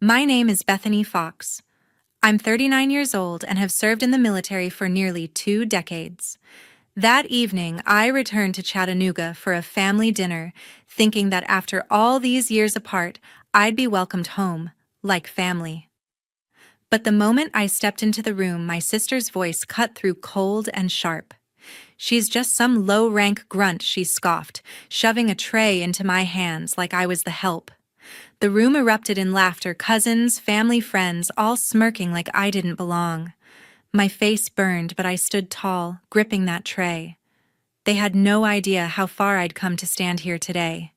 My name is Bethany Fox. I'm 39 years old and have served in the military for nearly 2 decades. That evening, I returned to Chattanooga for a family dinner, thinking that after all these years apart, I'd be welcomed home, like family. But the moment I stepped into the room, my sister's voice cut through cold and sharp. "She's just some low-rank grunt," she scoffed, shoving a tray into my hands like I was the help. The room erupted in laughter, cousins, family, friends, all smirking like I didn't belong. My face burned, but I stood tall, gripping that tray. They had no idea how far I'd come to stand here today,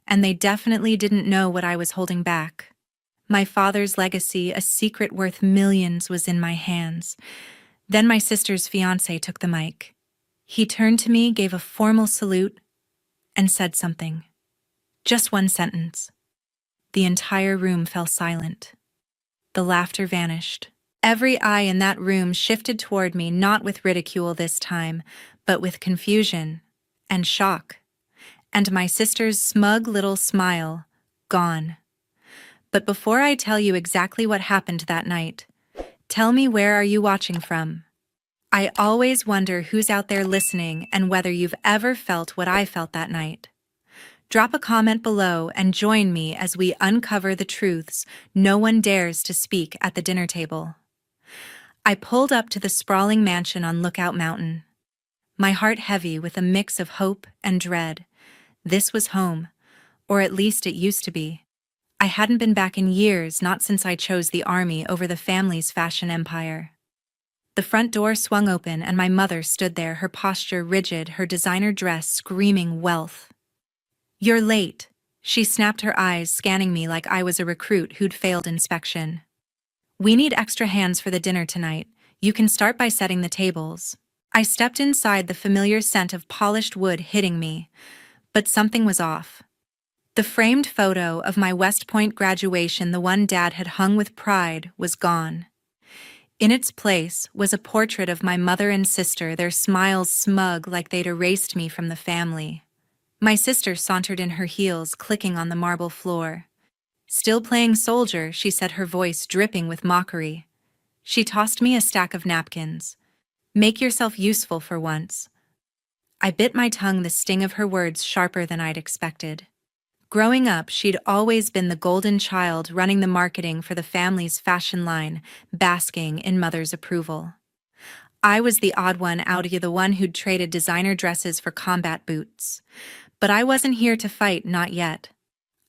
and they definitely didn't know what I was holding back. My father's legacy, a secret worth millions, was in my hands. Then my sister's fiancé took the mic. He turned to me, gave a formal salute, and said something. Just one sentence. The entire room fell silent. The laughter vanished. Every eye in that room shifted toward me, not with ridicule this time, but with confusion and shock. And my sister's smug little smile, gone. But before I tell you exactly what happened that night, tell me, where are you watching from? I always wonder who's out there listening and whether you've ever felt what I felt that night. Drop a comment below and join me as we uncover the truths no one dares to speak at the dinner table. I pulled up to the sprawling mansion on Lookout Mountain, my heart heavy with a mix of hope and dread. This was home, or at least it used to be. I hadn't been back in years, not since I chose the army over the family's fashion empire. The front door swung open and my mother stood there, her posture rigid, her designer dress screaming wealth. "You're late," she snapped, her eyes scanning me like I was a recruit who'd failed inspection. "We need extra hands for the dinner tonight. You can start by setting the tables." I stepped inside, the familiar scent of polished wood hitting me, but something was off. The framed photo of my West Point graduation, the one Dad had hung with pride, was gone. In its place was a portrait of my mother and sister, their smiles smug like they'd erased me from the family. My sister sauntered in her heels, clicking on the marble floor. "Still playing soldier," she said, her voice dripping with mockery. She tossed me a stack of napkins. "Make yourself useful for once." I bit my tongue, the sting of her words sharper than I'd expected. Growing up, she'd always been the golden child, running the marketing for the family's fashion line, basking in mother's approval. I was the odd one out, the one who'd traded designer dresses for combat boots. But I wasn't here to fight, not yet.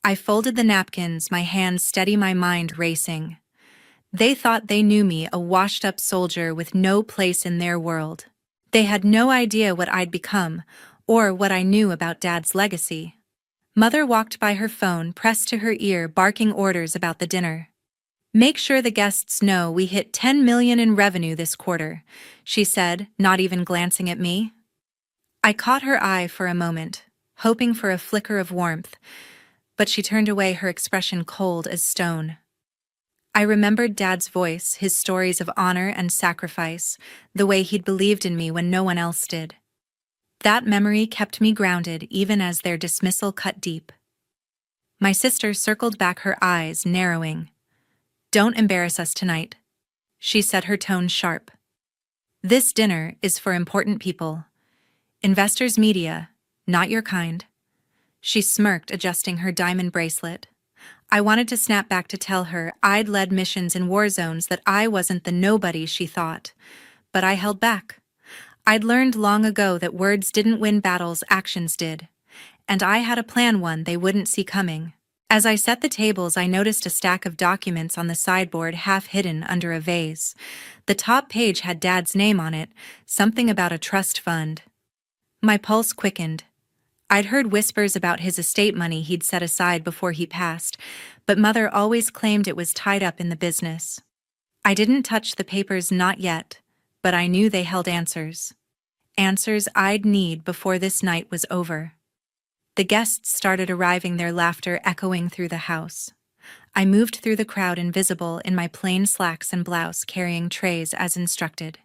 I folded the napkins, my hands steady, my mind racing. They thought they knew me, a washed-up soldier with no place in their world. They had no idea what I'd become, or what I knew about Dad's legacy. Mother walked by, her phone pressed to her ear, barking orders about the dinner. "Make sure the guests know we hit 10 million in revenue this quarter," she said, not even glancing at me. I caught her eye for a moment, hoping for a flicker of warmth, but she turned away, her expression cold as stone. I remembered Dad's voice, his stories of honor and sacrifice, the way he'd believed in me when no one else did. That memory kept me grounded even as their dismissal cut deep. My sister circled back, her eyes narrowing. "Don't embarrass us tonight," she said, her tone sharp. "This dinner is for important people. Investors, media, not your kind." She smirked, adjusting her diamond bracelet. I wanted to snap back to tell her I'd led missions in war zones, that I wasn't the nobody she thought. But I held back. I'd learned long ago that words didn't win battles, actions did. And I had a plan, one they wouldn't see coming. As I set the tables, I noticed a stack of documents on the sideboard, half hidden under a vase. The top page had Dad's name on it, something about a trust fund. My pulse quickened. I'd heard whispers about his estate money he'd set aside before he passed, but Mother always claimed it was tied up in the business. I didn't touch the papers, not yet, but I knew they held answers. Answers I'd need before this night was over. The guests started arriving, their laughter echoing through the house. I moved through the crowd, invisible in my plain slacks and blouse, carrying trays as instructed.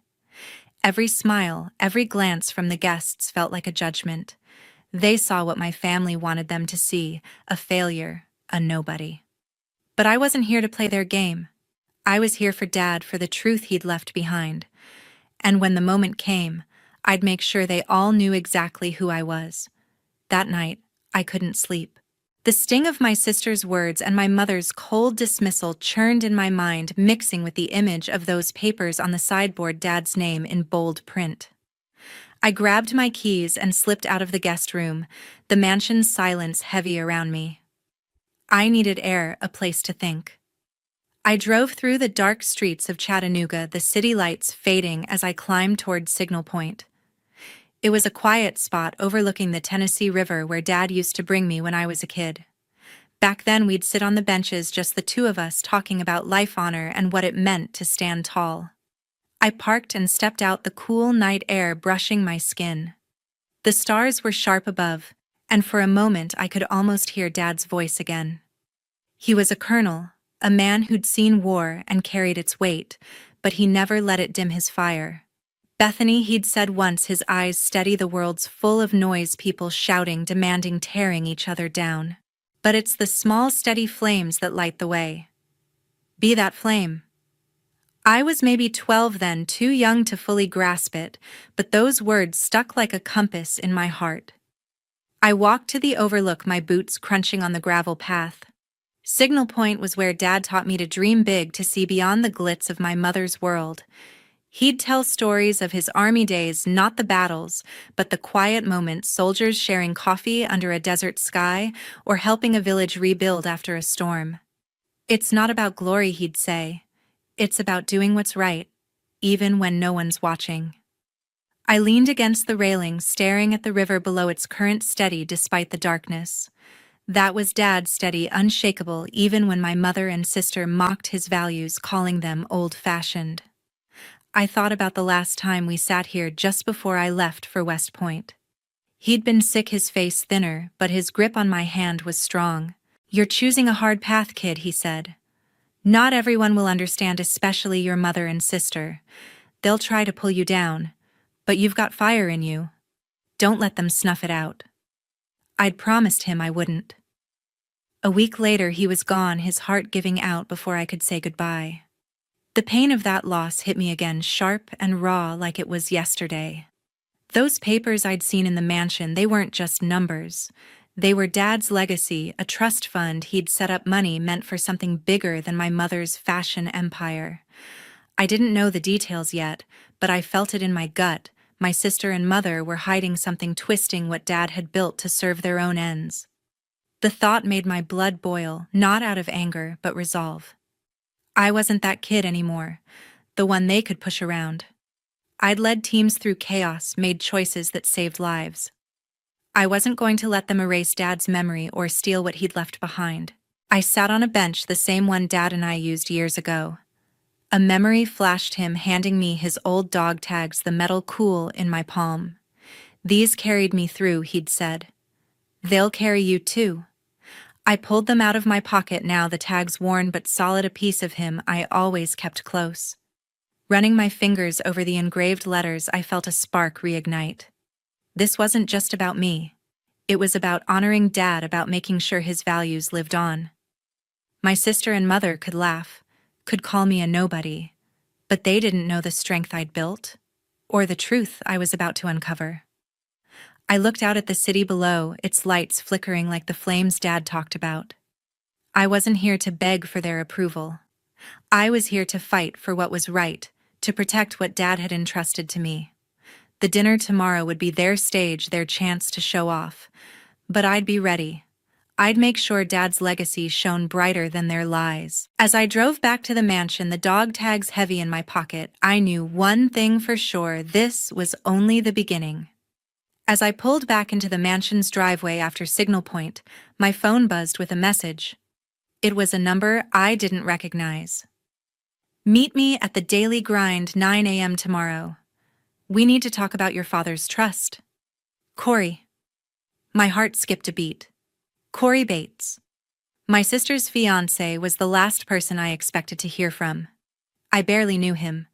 Every smile, every glance from the guests felt like a judgment. They saw what my family wanted them to see, a failure, a nobody. But I wasn't here to play their game. I was here for Dad, for the truth he'd left behind. And when the moment came, I'd make sure they all knew exactly who I was. That night, I couldn't sleep. The sting of my sister's words and my mother's cold dismissal churned in my mind, mixing with the image of those papers on the sideboard, Dad's name in bold print. I grabbed my keys and slipped out of the guest room, the mansion's silence heavy around me. I needed air, a place to think. I drove through the dark streets of Chattanooga, the city lights fading as I climbed toward Signal Point. It was a quiet spot overlooking the Tennessee River where Dad used to bring me when I was a kid. Back then we'd sit on the benches, just the two of us, talking about life, honor, and what it meant to stand tall. I parked and stepped out, the cool night air brushing my skin. The stars were sharp above, and for a moment I could almost hear Dad's voice again. He was a colonel, a man who'd seen war and carried its weight, but he never let it dim his fire. Bethany, he'd said once, his eyes steady, the world's full of noise, people shouting, demanding, tearing each other down. But it's the small, steady flames that light the way. Be that flame. I was maybe 12 then, too young to fully grasp it, but those words stuck like a compass in my heart. I walked to the overlook, my boots crunching on the gravel path. Signal Point was where Dad taught me to dream big, to see beyond the glitz of my mother's world. He'd tell stories of his army days, not the battles, but the quiet moments, soldiers sharing coffee under a desert sky or helping a village rebuild after a storm. It's not about glory, he'd say. It's about doing what's right, even when no one's watching. I leaned against the railing, staring at the river below, its current steady despite the darkness. That was Dad, steady, unshakable, even when my mother and sister mocked his values, calling them old-fashioned. I thought about the last time we sat here, just before I left for West Point. He'd been sick, his face thinner, but his grip on my hand was strong. "You're choosing a hard path, kid," he said. "Not everyone will understand, especially your mother and sister. They'll try to pull you down, but you've got fire in you. Don't let them snuff it out." I'd promised him I wouldn't. A week later he was gone, his heart giving out before I could say goodbye. The pain of that loss hit me again, sharp and raw, like it was yesterday. Those papers I'd seen in the mansion, they weren't just numbers. They were Dad's legacy, a trust fund he'd set up, money meant for something bigger than my mother's fashion empire. I didn't know the details yet, but I felt it in my gut. My sister and mother were hiding something, twisting what Dad had built to serve their own ends. The thought made my blood boil, not out of anger, but resolve. I wasn't that kid anymore, the one they could push around. I'd led teams through chaos, made choices that saved lives. I wasn't going to let them erase Dad's memory or steal what he'd left behind. I sat on a bench, the same one Dad and I used years ago. A memory flashed, him handing me his old dog tags, the metal cool in my palm. "These carried me through," he'd said. "They'll carry you too." I pulled them out of my pocket now, the tags worn but solid, a piece of him I always kept close. Running my fingers over the engraved letters, I felt a spark reignite. This wasn't just about me. It was about honoring Dad, about making sure his values lived on. My sister and mother could laugh, could call me a nobody, but they didn't know the strength I'd built, or the truth I was about to uncover. I looked out at the city below, its lights flickering like the flames Dad talked about. I wasn't here to beg for their approval. I was here to fight for what was right, to protect what Dad had entrusted to me. The dinner tomorrow would be their stage, their chance to show off. But I'd be ready. I'd make sure Dad's legacy shone brighter than their lies. As I drove back to the mansion, the dog tags heavy in my pocket, I knew one thing for sure: this was only the beginning. As I pulled back into the mansion's driveway after Signal Point, my phone buzzed with a message. It was a number I didn't recognize. "Meet me at the Daily Grind, 9 a.m. tomorrow. We need to talk about your father's trust. Corey." My heart skipped a beat. Corey Bates. My sister's fiancé was the last person I expected to hear from. I barely knew him.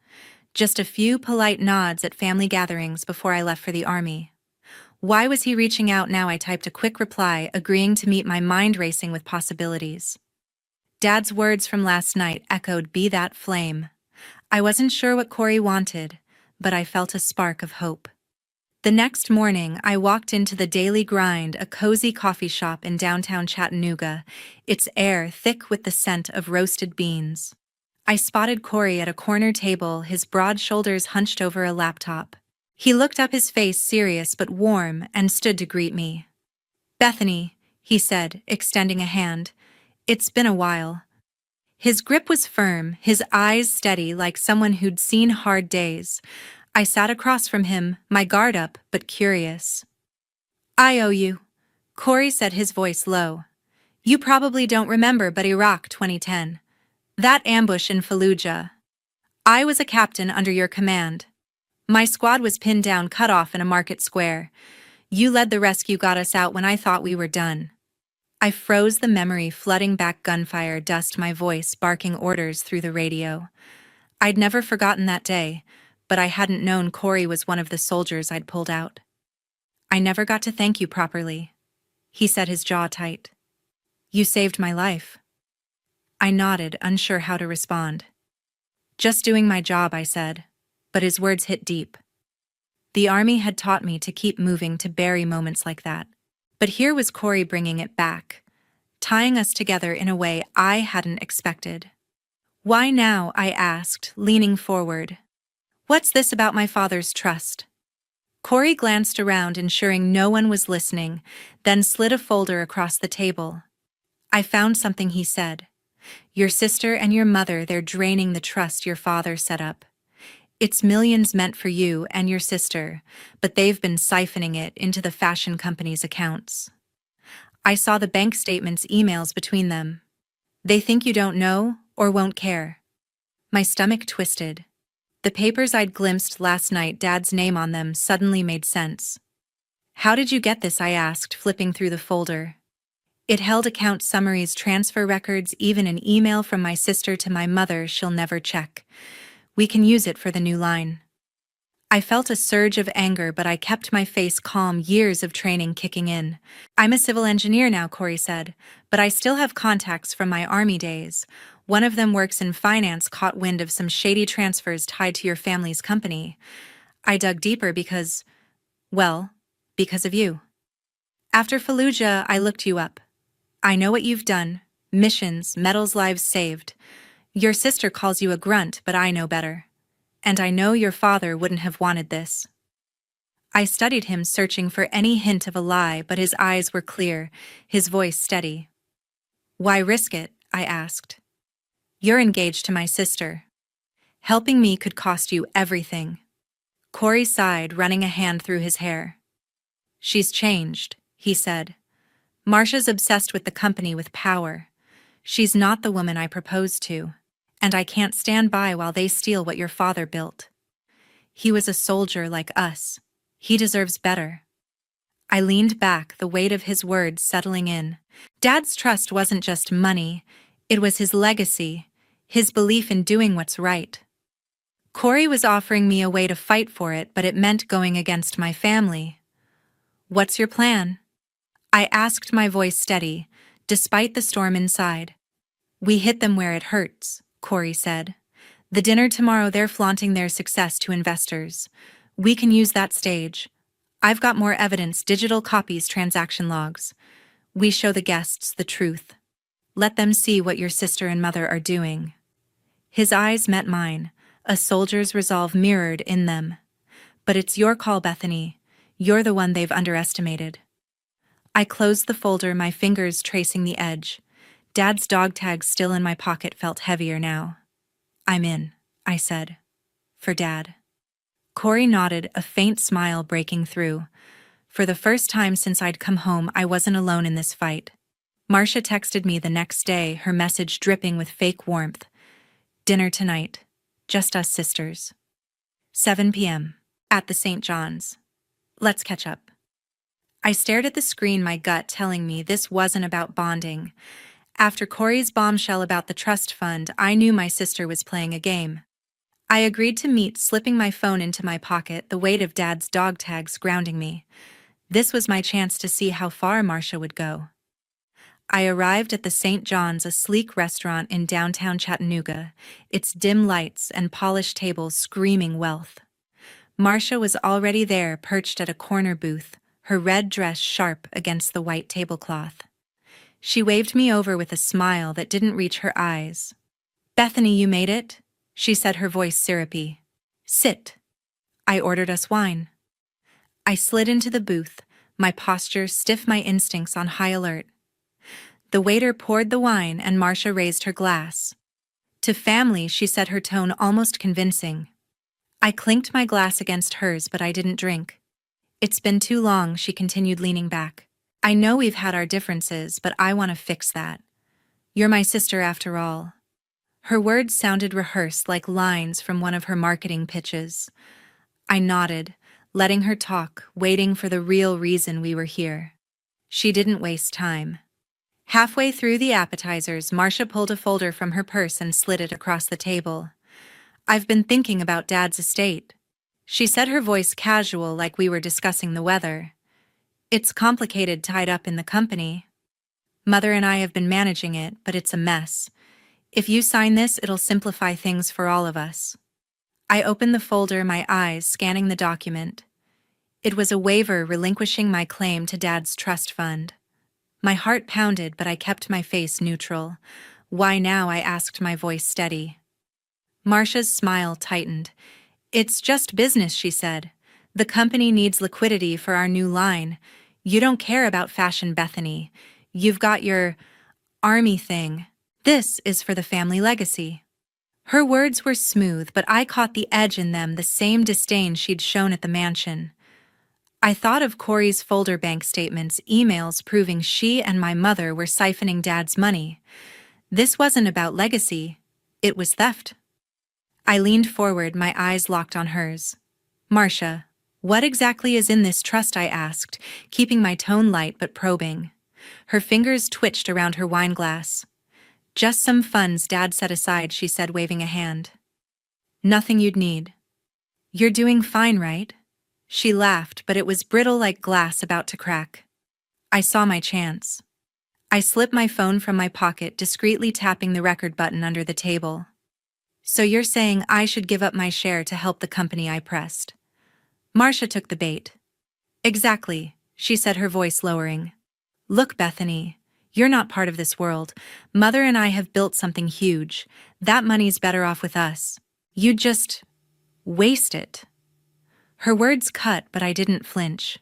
Just a few polite nods at family gatherings before I left for the army. Why was he reaching out now? I typed a quick reply, agreeing to meet, my mind racing with possibilities. Dad's words from last night echoed, "Be that flame." I wasn't sure what Corey wanted, but I felt a spark of hope. The next morning, I walked into the Daily Grind, a cozy coffee shop in downtown Chattanooga, its air thick with the scent of roasted beans. I spotted Corey at a corner table, his broad shoulders hunched over a laptop. He looked up, his face serious but warm, and stood to greet me. "Bethany," he said, extending a hand. "It's been a while." His grip was firm, his eyes steady like someone who'd seen hard days. I sat across from him, my guard up but curious. "I owe you," Corey said, his voice low. "You probably don't remember, but Iraq 2010. That ambush in Fallujah. I was a captain under your command. My squad was pinned down, cut off in a market square. You led the rescue, got us out when I thought we were done." I froze, the memory flooding back, gunfire, dust, my voice barking orders through the radio. I'd never forgotten that day, but I hadn't known Corey was one of the soldiers I'd pulled out. "I never got to thank you properly," he said, his jaw tight. "You saved my life." I nodded, unsure how to respond. "Just doing my job," I said, but his words hit deep. The Army had taught me to keep moving, to bury moments like that. But here was Corey bringing it back, tying us together in a way I hadn't expected. "Why now?" I asked, leaning forward. "What's this about my father's trust?" Corey glanced around, ensuring no one was listening, then slid a folder across the table. "I found something," he said. "Your sister and your mother, they're draining the trust your father set up. It's millions meant for you and your sister, but they've been siphoning it into the fashion company's accounts. I saw the bank statements, emails between them. They think you don't know or won't care." My stomach twisted. The papers I'd glimpsed last night, Dad's name on them, suddenly made sense. "How did you get this?" I asked, flipping through the folder. It held account summaries, transfer records, even an email from my sister to my mother she'll never check. "We can use it for the new line." I felt a surge of anger, but I kept my face calm, years of training kicking in. "I'm a civil engineer now," Corey said, "but I still have contacts from my Army days. One of them works in finance, caught wind of some shady transfers tied to your family's company. I dug deeper because of you. After Fallujah, I looked you up. I know what you've done. Missions, medals, lives saved. Your sister calls you a grunt, but I know better. And I know your father wouldn't have wanted this." I studied him, searching for any hint of a lie, but his eyes were clear, his voice steady. "Why risk it?" I asked. "You're engaged to my sister. Helping me could cost you everything." Corey sighed, running a hand through his hair. "She's changed," he said. "Marcia's obsessed with the company, with power. She's not the woman I proposed to. And I can't stand by while they steal what your father built. He was a soldier like us. He deserves better." I leaned back, the weight of his words settling in. Dad's trust wasn't just money, it was his legacy, his belief in doing what's right. Corey was offering me a way to fight for it, but it meant going against my family. "What's your plan?" I asked, my voice steady, despite the storm inside. "We hit them where it hurts," Corey said. "The dinner tomorrow, they're flaunting their success to investors. We can use that stage. I've got more evidence, digital copies, transaction logs. We show the guests the truth. Let them see what your sister and mother are doing." His eyes met mine, a soldier's resolve mirrored in them. "But it's your call, Bethany. You're the one they've underestimated." I closed the folder, my fingers tracing the edge. Dad's dog tag still in my pocket felt heavier now. "I'm in," I said. "For Dad." Corey nodded, a faint smile breaking through. For the first time since I'd come home, I wasn't alone in this fight. Marcia texted me the next day, her message dripping with fake warmth. "Dinner tonight. Just us sisters. 7 p.m. at the St. John's. Let's catch up." I stared at the screen, my gut telling me this wasn't about bonding. After Corey's bombshell about the trust fund, I knew my sister was playing a game. I agreed to meet, slipping my phone into my pocket, the weight of Dad's dog tags grounding me. This was my chance to see how far Marcia would go. I arrived at the St. John's, a sleek restaurant in downtown Chattanooga, its dim lights and polished tables screaming wealth. Marcia was already there, perched at a corner booth, her red dress sharp against the white tablecloth. She waved me over with a smile that didn't reach her eyes. "Bethany, you made it," she said, her voice syrupy. "Sit." I ordered us wine. I slid into the booth, my posture stiff, my instincts on high alert. The waiter poured the wine and Marcia raised her glass. "To family," she said, her tone almost convincing. I clinked my glass against hers, but I didn't drink. "It's been too long," she continued, leaning back. "I know we've had our differences, but I want to fix that. You're my sister after all." Her words sounded rehearsed, like lines from one of her marketing pitches. I nodded, letting her talk, waiting for the real reason we were here. She didn't waste time. Halfway through the appetizers, Marcia pulled a folder from her purse and slid it across the table. "I've been thinking about Dad's estate," she said, her voice casual, like we were discussing the weather. "It's complicated, tied up in the company. Mother and I have been managing it, but it's a mess. If you sign this, it'll simplify things for all of us." I opened the folder, my eyes scanning the document. It was a waiver relinquishing my claim to Dad's trust fund. My heart pounded, but I kept my face neutral. "Why now?" I asked, my voice steady. Marcia's smile tightened. "It's just business," she said. "The company needs liquidity for our new line. You don't care about fashion, Bethany. You've got your army thing. This is for the family legacy." Her words were smooth, but I caught the edge in them, the same disdain she'd shown at the mansion. I thought of Corey's folder, bank statements, emails proving she and my mother were siphoning Dad's money. This wasn't about legacy. It was theft. I leaned forward, my eyes locked on hers. "Marcia, what exactly is in this trust?" I asked, keeping my tone light but probing. Her fingers twitched around her wine glass. "Just some funds Dad set aside," she said, waving a hand. "Nothing you'd need." "You're doing fine, right?" She laughed, but it was brittle, like glass about to crack. I saw my chance. I slipped my phone from my pocket, discreetly tapping the record button under the table. "So you're saying I should give up my share to help the company?" I pressed. Marcia took the bait. "Exactly," she said, her voice lowering. "Look, Bethany, you're not part of this world. Mother and I have built something huge. That money's better off with us. You just waste it." Her words cut, but I didn't flinch.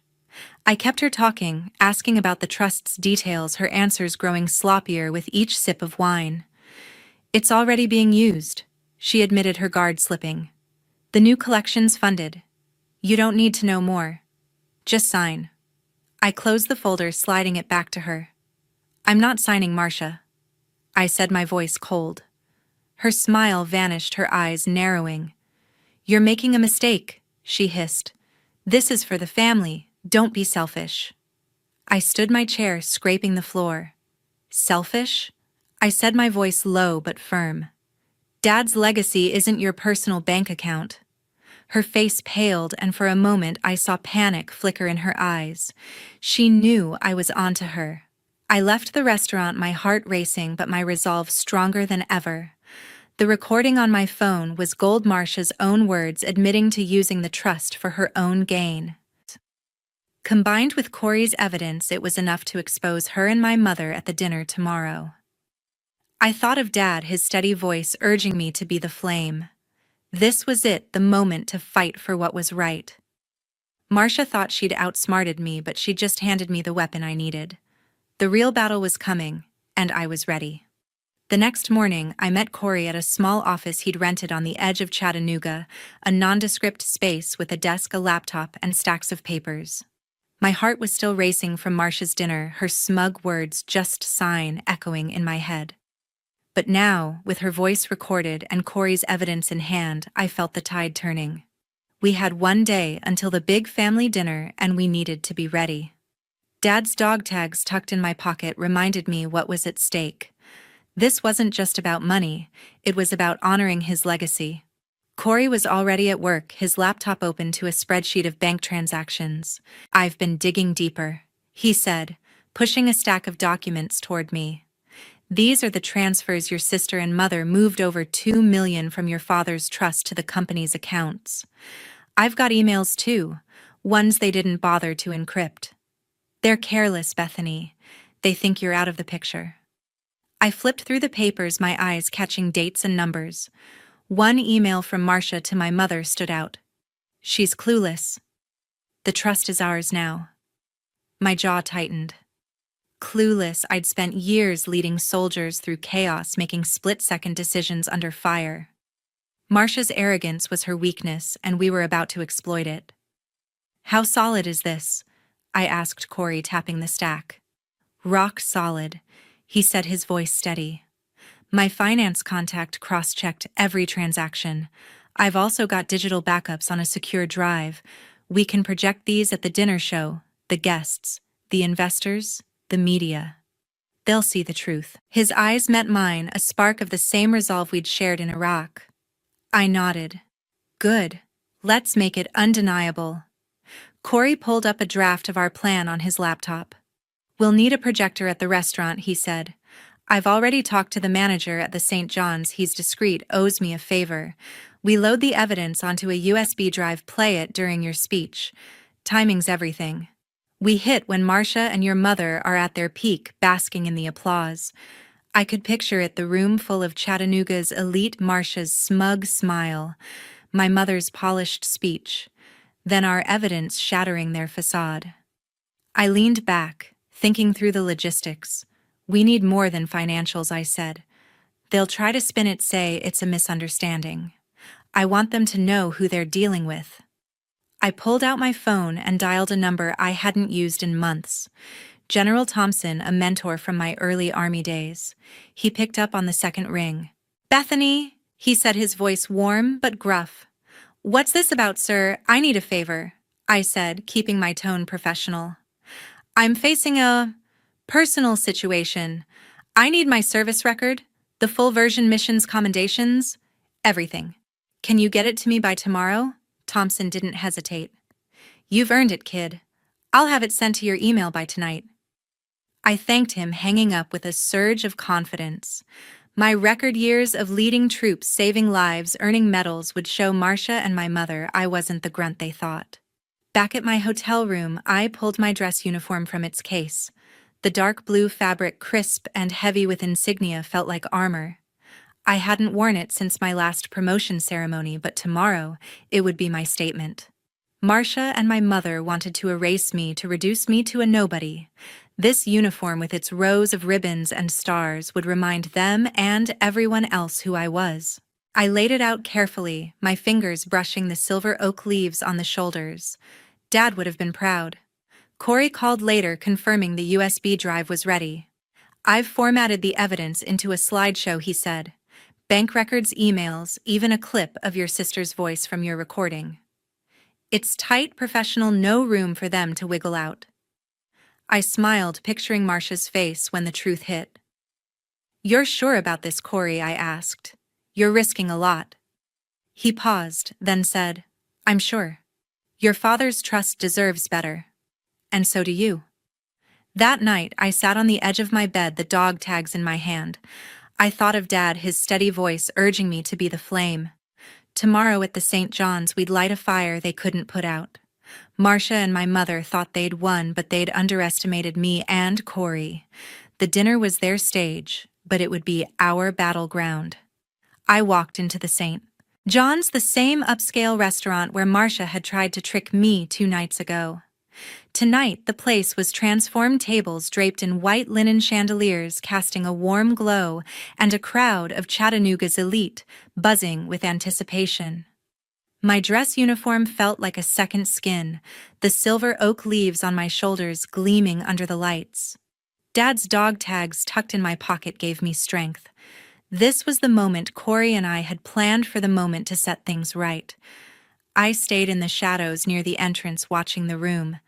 I kept her talking, asking about the trust's details, her answers growing sloppier with each sip of wine. "It's already being used," she admitted, her guard slipping. "The new collection's funded. You don't need to know more. Just sign." I closed the folder, sliding it back to her. "I'm not signing, Marcia," I said, my voice cold. Her smile vanished, her eyes narrowing. "You're making a mistake," she hissed. "This is for the family. Don't be selfish." I stood my chair, scraping the floor. "Selfish?" I said, my voice low but firm. "Dad's legacy isn't your personal bank account." Her face paled, and for a moment I saw panic flicker in her eyes. She knew I was onto her. I left the restaurant, my heart racing but my resolve stronger than ever. The recording on my phone was Gold, Marcia's own words admitting to using the trust for her own gain. Combined with Corey's evidence, it was enough to expose her and my mother at the dinner tomorrow. I thought of Dad, his steady voice urging me to be the flame. This was it, the moment to fight for what was right. Marcia thought she'd outsmarted me, but she just handed me the weapon I needed. The real battle was coming, and I was ready. The next morning, I met Corey at a small office he'd rented on the edge of Chattanooga, a nondescript space with a desk, a laptop, and stacks of papers. My heart was still racing from Marcia's dinner, her smug words, "just sign," echoing in my head. But now, with her voice recorded and Corey's evidence in hand, I felt the tide turning. We had one day until the big family dinner, and we needed to be ready. Dad's dog tags tucked in my pocket reminded me what was at stake. This wasn't just about money, it was about honoring his legacy. Corey was already at work, his laptop open to a spreadsheet of bank transactions. "I've been digging deeper," he said, pushing a stack of documents toward me. These are the transfers your sister and mother moved over $2 million from your father's trust to the company's accounts. I've got emails too, ones they didn't bother to encrypt. They're careless, Bethany. They think you're out of the picture. I flipped through the papers, my eyes catching dates and numbers. One email from Marcia to my mother stood out. She's clueless. The trust is ours now. My jaw tightened. Clueless, I'd spent years leading soldiers through chaos, making split-second decisions under fire. Marcia's arrogance was her weakness, and we were about to exploit it. How solid is this? I asked Corey, tapping the stack. Rock solid, he said, his voice steady. My finance contact cross-checked every transaction. I've also got digital backups on a secure drive. We can project these at the dinner show, the guests, the investors, the media. They'll see the truth. His eyes met mine, a spark of the same resolve we'd shared in Iraq. I nodded. Good. Let's make it undeniable. Corey pulled up a draft of our plan on his laptop. We'll need a projector at the restaurant, he said. I've already talked to the manager at the St. John's. He's discreet, owes me a favor. We load the evidence onto a USB drive, play it during your speech. Timing's everything. We hit when Marcia and your mother are at their peak, basking in the applause. I could picture it, the room full of Chattanooga's elite, Marcia's smug smile, my mother's polished speech, then our evidence shattering their facade. I leaned back, thinking through the logistics. We need more than financials, I said. They'll try to spin it, say it's a misunderstanding. I want them to know who they're dealing with. I pulled out my phone and dialed a number I hadn't used in months. General Thompson, a mentor from my early Army days. He picked up on the second ring. Bethany, he said, his voice warm but gruff. What's this about, sir? I need a favor, I said, keeping my tone professional. I'm facing a personal situation. I need my service record, the full version, missions, commendations, everything. Can you get it to me by tomorrow? Thompson didn't hesitate. You've earned it, kid. I'll have it sent to your email by tonight. I thanked him, hanging up with a surge of confidence. My record years of leading troops, saving lives, earning medals would show Marcia and my mother I wasn't the grunt they thought. Back at my hotel room, I pulled my dress uniform from its case. The dark blue fabric, crisp and heavy with insignia, felt like armor. I hadn't worn it since my last promotion ceremony, but tomorrow it would be my statement. Marcia and my mother wanted to erase me, to reduce me to a nobody. This uniform with its rows of ribbons and stars would remind them and everyone else who I was. I laid it out carefully, my fingers brushing the silver oak leaves on the shoulders. Dad would have been proud. Corey called later, confirming the USB drive was ready. I've formatted the evidence into a slideshow, he said. Bank records, emails, even a clip of your sister's voice from your recording. It's tight, professional, no room for them to wiggle out. I smiled, picturing Marcia's face when the truth hit. You're sure about this, Corey? I asked. You're risking a lot. He paused, then said, I'm sure. Your father's trust deserves better. And so do you. That night, I sat on the edge of my bed, the dog tags in my hand. I thought of Dad, his steady voice urging me to be the flame. Tomorrow at the St. John's, we'd light a fire they couldn't put out. Marcia and my mother thought they'd won, but they'd underestimated me and Corey. The dinner was their stage, but it would be our battleground. I walked into the St. John's, the same upscale restaurant where Marcia had tried to trick me 2 nights ago. Tonight, the place was transformed, tables draped in white linen chandeliers casting a warm glow, and a crowd of Chattanooga's elite buzzing with anticipation. My dress uniform felt like a second skin, the silver oak leaves on my shoulders gleaming under the lights. Dad's dog tags tucked in my pocket gave me strength. This was the moment Corey and I had planned for, the moment to set things right. I stayed in the shadows near the entrance, watching the room.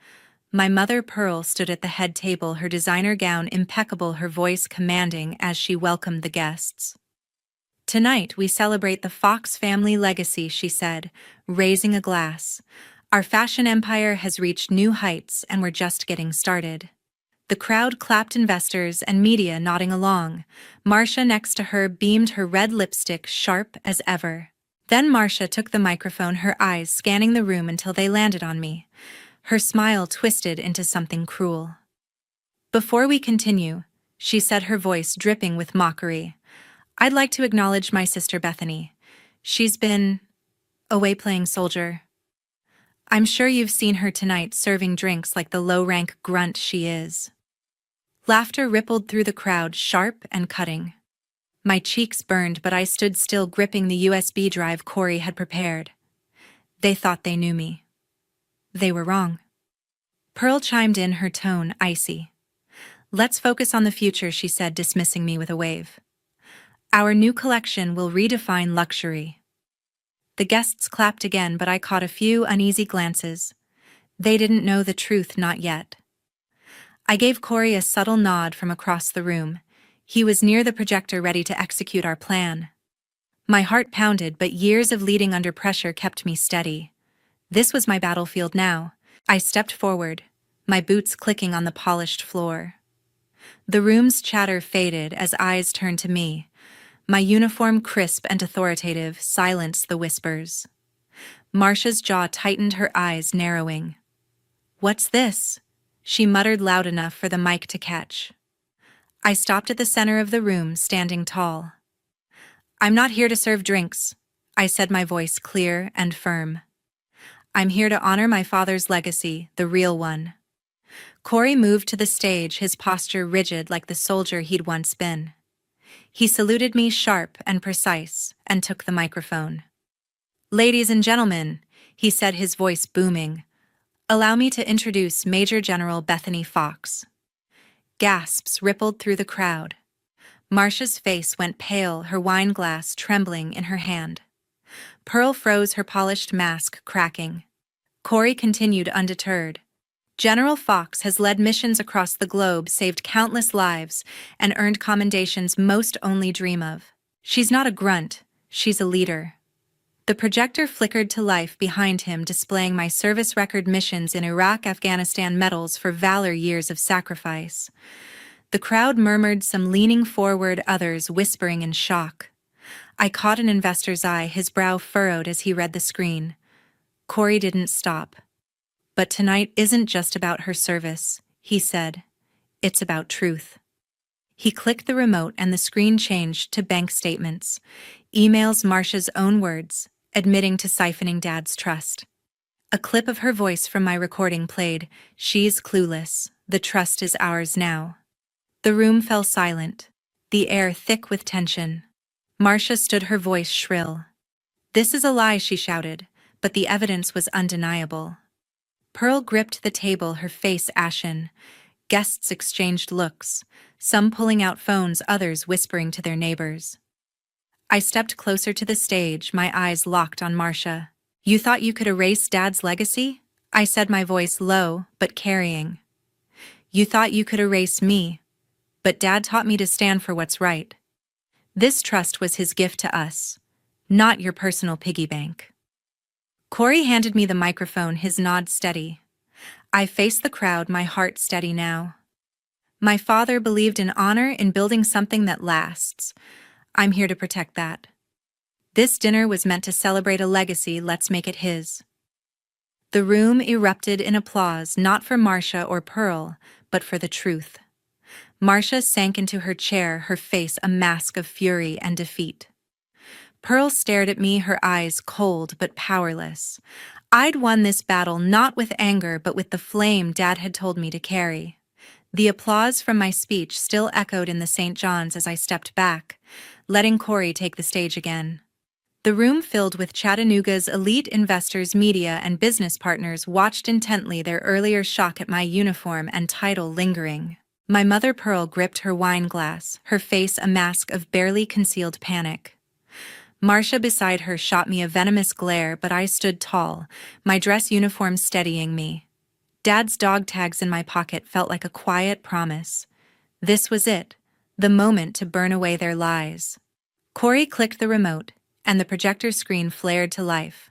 My mother, Pearl, stood at the head table, her designer gown impeccable, her voice commanding as she welcomed the guests. Tonight we celebrate the Fox family legacy, she said, raising a glass. Our fashion empire has reached new heights and we're just getting started. The crowd clapped, investors and media nodding along. Marcia next to her beamed, her red lipstick sharp as ever. Then Marcia took the microphone, her eyes scanning the room until they landed on me. Her smile twisted into something cruel. "Before we continue," she said, her voice dripping with mockery, "I'd like to acknowledge my sister Bethany. She's been away playing soldier. I'm sure you've seen her tonight serving drinks like the low-rank grunt she is." Laughter rippled through the crowd, sharp and cutting. My cheeks burned, but I stood still, gripping the USB drive Corey had prepared. They thought they knew me. They were wrong. Pearl chimed in, her tone icy. "Let's focus on the future," she said, dismissing me with a wave. "Our new collection will redefine luxury." The guests clapped again, but I caught a few uneasy glances. They didn't know the truth, not yet. I gave Corey a subtle nod from across the room. He was near the projector, ready to execute our plan. My heart pounded, but years of leading under pressure kept me steady. This was my battlefield now. I stepped forward, my boots clicking on the polished floor. The room's chatter faded as eyes turned to me. My uniform, crisp and authoritative, silenced the whispers. Marcia's jaw tightened, her eyes narrowing. "What's this?" she muttered loud enough for the mic to catch. I stopped at the center of the room, standing tall. "I'm not here to serve drinks," I said, my voice clear and firm. "I'm here to honor my father's legacy, the real one." Corey moved to the stage, his posture rigid like the soldier he'd once been. He saluted me, sharp and precise, and took the microphone. "Ladies and gentlemen," he said, his voice booming, "allow me to introduce Major General Bethany Fox." Gasps rippled through the crowd. Marcia's face went pale, her wine glass trembling in her hand. Pearl froze, her polished mask cracking. Corey continued undeterred. "General Fox has led missions across the globe, saved countless lives, and earned commendations most only dream of. She's not a grunt, she's a leader." The projector flickered to life behind him, displaying my service record: missions in Iraq, Afghanistan, medals for valor, years of sacrifice. The crowd murmured, some leaning forward, others whispering in shock. I caught an investor's eye, his brow furrowed as he read the screen. Corey didn't stop. "But tonight isn't just about her service," he said. "It's about truth." He clicked the remote and the screen changed to bank statements, emails, Marcia's own words, admitting to siphoning Dad's trust. A clip of her voice from my recording played. "She's clueless. The trust is ours now." The room fell silent, the air thick with tension. Marcia stood, her voice shrill. "This is a lie," she shouted, but the evidence was undeniable. Pearl gripped the table, her face ashen. Guests exchanged looks, some pulling out phones, others whispering to their neighbors. I stepped closer to the stage, my eyes locked on Marcia. "You thought you could erase Dad's legacy?" I said, my voice low but carrying. "You thought you could erase me, but Dad taught me to stand for what's right. This trust was his gift to us, not your personal piggy bank." Corey handed me the microphone, his nod steady. I faced the crowd, my heart steady now. "My father believed in honor, in building something that lasts. I'm here to protect that. This dinner was meant to celebrate a legacy, let's make it his." The room erupted in applause, not for Marcia or Pearl, but for the truth. Marcia sank into her chair, her face a mask of fury and defeat. Pearl stared at me, her eyes cold but powerless. I'd won this battle not with anger but with the flame Dad had told me to carry. The applause from my speech still echoed in the St. John's as I stepped back, letting Corey take the stage again. The room filled with Chattanooga's elite investors, media, and business partners watched intently, their earlier shock at my uniform and title lingering. My mother Pearl gripped her wine glass, her face a mask of barely concealed panic. Marcia beside her shot me a venomous glare, but I stood tall, my dress uniform steadying me. Dad's dog tags in my pocket felt like a quiet promise. This was it, the moment to burn away their lies. Corey clicked the remote, and the projector screen flared to life.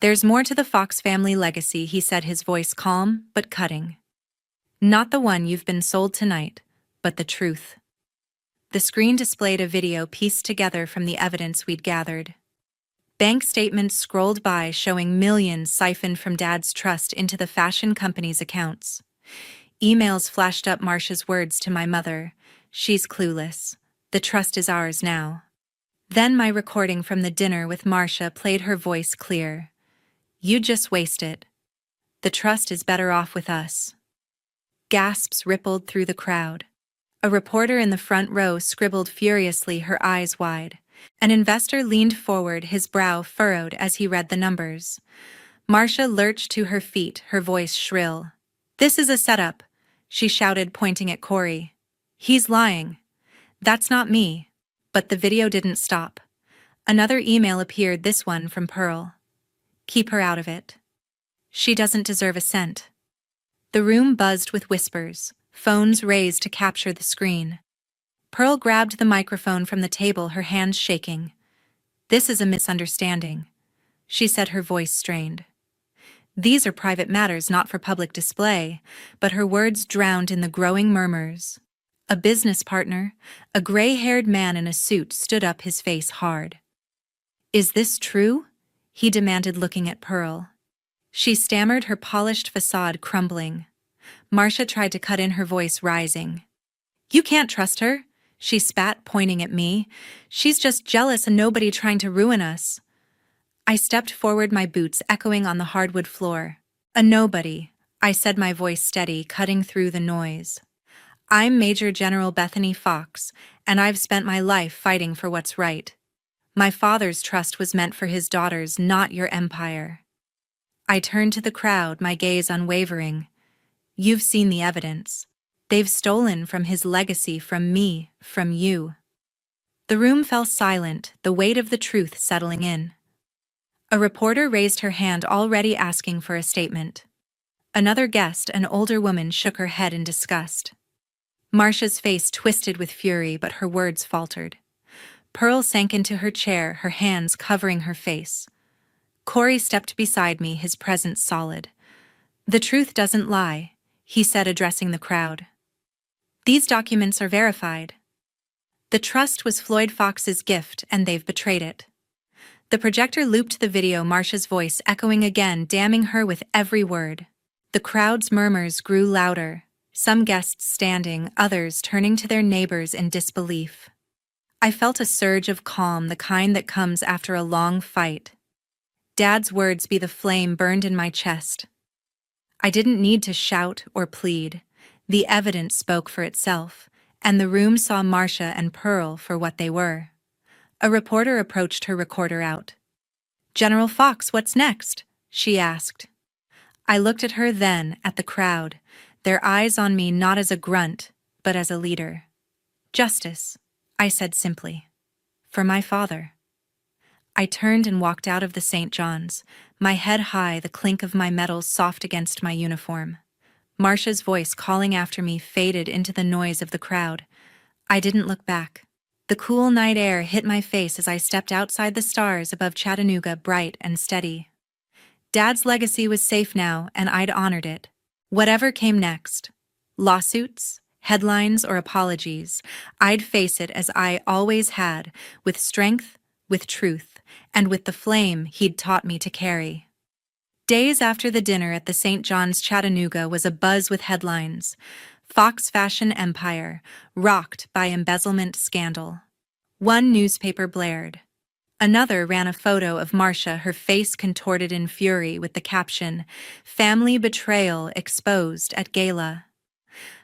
"There's more to the Fox family legacy," he said, his voice calm but cutting. Not the one you've been sold tonight, but the truth. The screen displayed a video pieced together from the evidence we'd gathered. Bank statements scrolled by showing millions siphoned from Dad's trust into the fashion company's accounts. Emails flashed up Marcia's words to my mother. She's clueless. The trust is ours now. Then my recording from the dinner with Marcia played her voice clear. You just waste it. The trust is better off with us. Gasps rippled through the crowd. A reporter in the front row scribbled furiously, her eyes wide. An investor leaned forward, his brow furrowed as he read the numbers. Marcia lurched to her feet, her voice shrill. This is a setup, she shouted, pointing at Corey. He's lying. That's not me. But the video didn't stop. Another email appeared, this one from Pearl. Keep her out of it. She doesn't deserve a cent. The room buzzed with whispers, phones raised to capture the screen. Pearl grabbed the microphone from the table, her hands shaking. This is a misunderstanding, she said, her voice strained. These are private matters, not for public display, but her words drowned in the growing murmurs. A business partner, a gray-haired man in a suit, stood up, his face hard. Is this true? He demanded, looking at Pearl. She stammered, her polished facade crumbling. Marcia tried to cut in, her voice rising. You can't trust her, she spat, pointing at me. She's just jealous, and nobody trying to ruin us. I stepped forward, my boots echoing on the hardwood floor. A nobody, I said, my voice steady, cutting through the noise. I'm Major General Bethany Fox, and I've spent my life fighting for what's right. My father's trust was meant for his daughters, not your empire. I turned to the crowd, my gaze unwavering. You've seen the evidence. They've stolen from his legacy, from me, from you. The room fell silent, the weight of the truth settling in. A reporter raised her hand, already asking for a statement. Another guest, an older woman, shook her head in disgust. Marcia's face twisted with fury, but her words faltered. Pearl sank into her chair, her hands covering her face. Corey stepped beside me, his presence solid. The truth doesn't lie, he said, addressing the crowd. These documents are verified. The trust was Floyd Fox's gift, and they've betrayed it. The projector looped the video, Marcia's voice echoing again, damning her with every word. The crowd's murmurs grew louder, some guests standing, others turning to their neighbors in disbelief. I felt a surge of calm, the kind that comes after a long fight. Dad's words be the flame burned in my chest. I didn't need to shout or plead. The evidence spoke for itself, and the room saw Marcia and Pearl for what they were. A reporter approached, her recorder out. General Fox, what's next? She asked. I looked at her, then at the crowd, their eyes on me, not as a grunt, but as a leader. Justice, I said simply. For my father. I turned and walked out of the St. John's, my head high, the clink of my metals soft against my uniform. Marcia's voice calling after me faded into the noise of the crowd. I didn't look back. The cool night air hit my face as I stepped outside, the stars above Chattanooga bright and steady. Dad's legacy was safe now, and I'd honored it. Whatever came next, lawsuits, headlines, or apologies, I'd face it as I always had, with strength, with truth, and with the flame he'd taught me to carry. Days after the dinner at the St. John's, Chattanooga was abuzz with headlines. Fox fashion empire, rocked by embezzlement scandal. One newspaper blared. Another ran a photo of Marcia, her face contorted in fury, with the caption, "Family betrayal exposed at gala."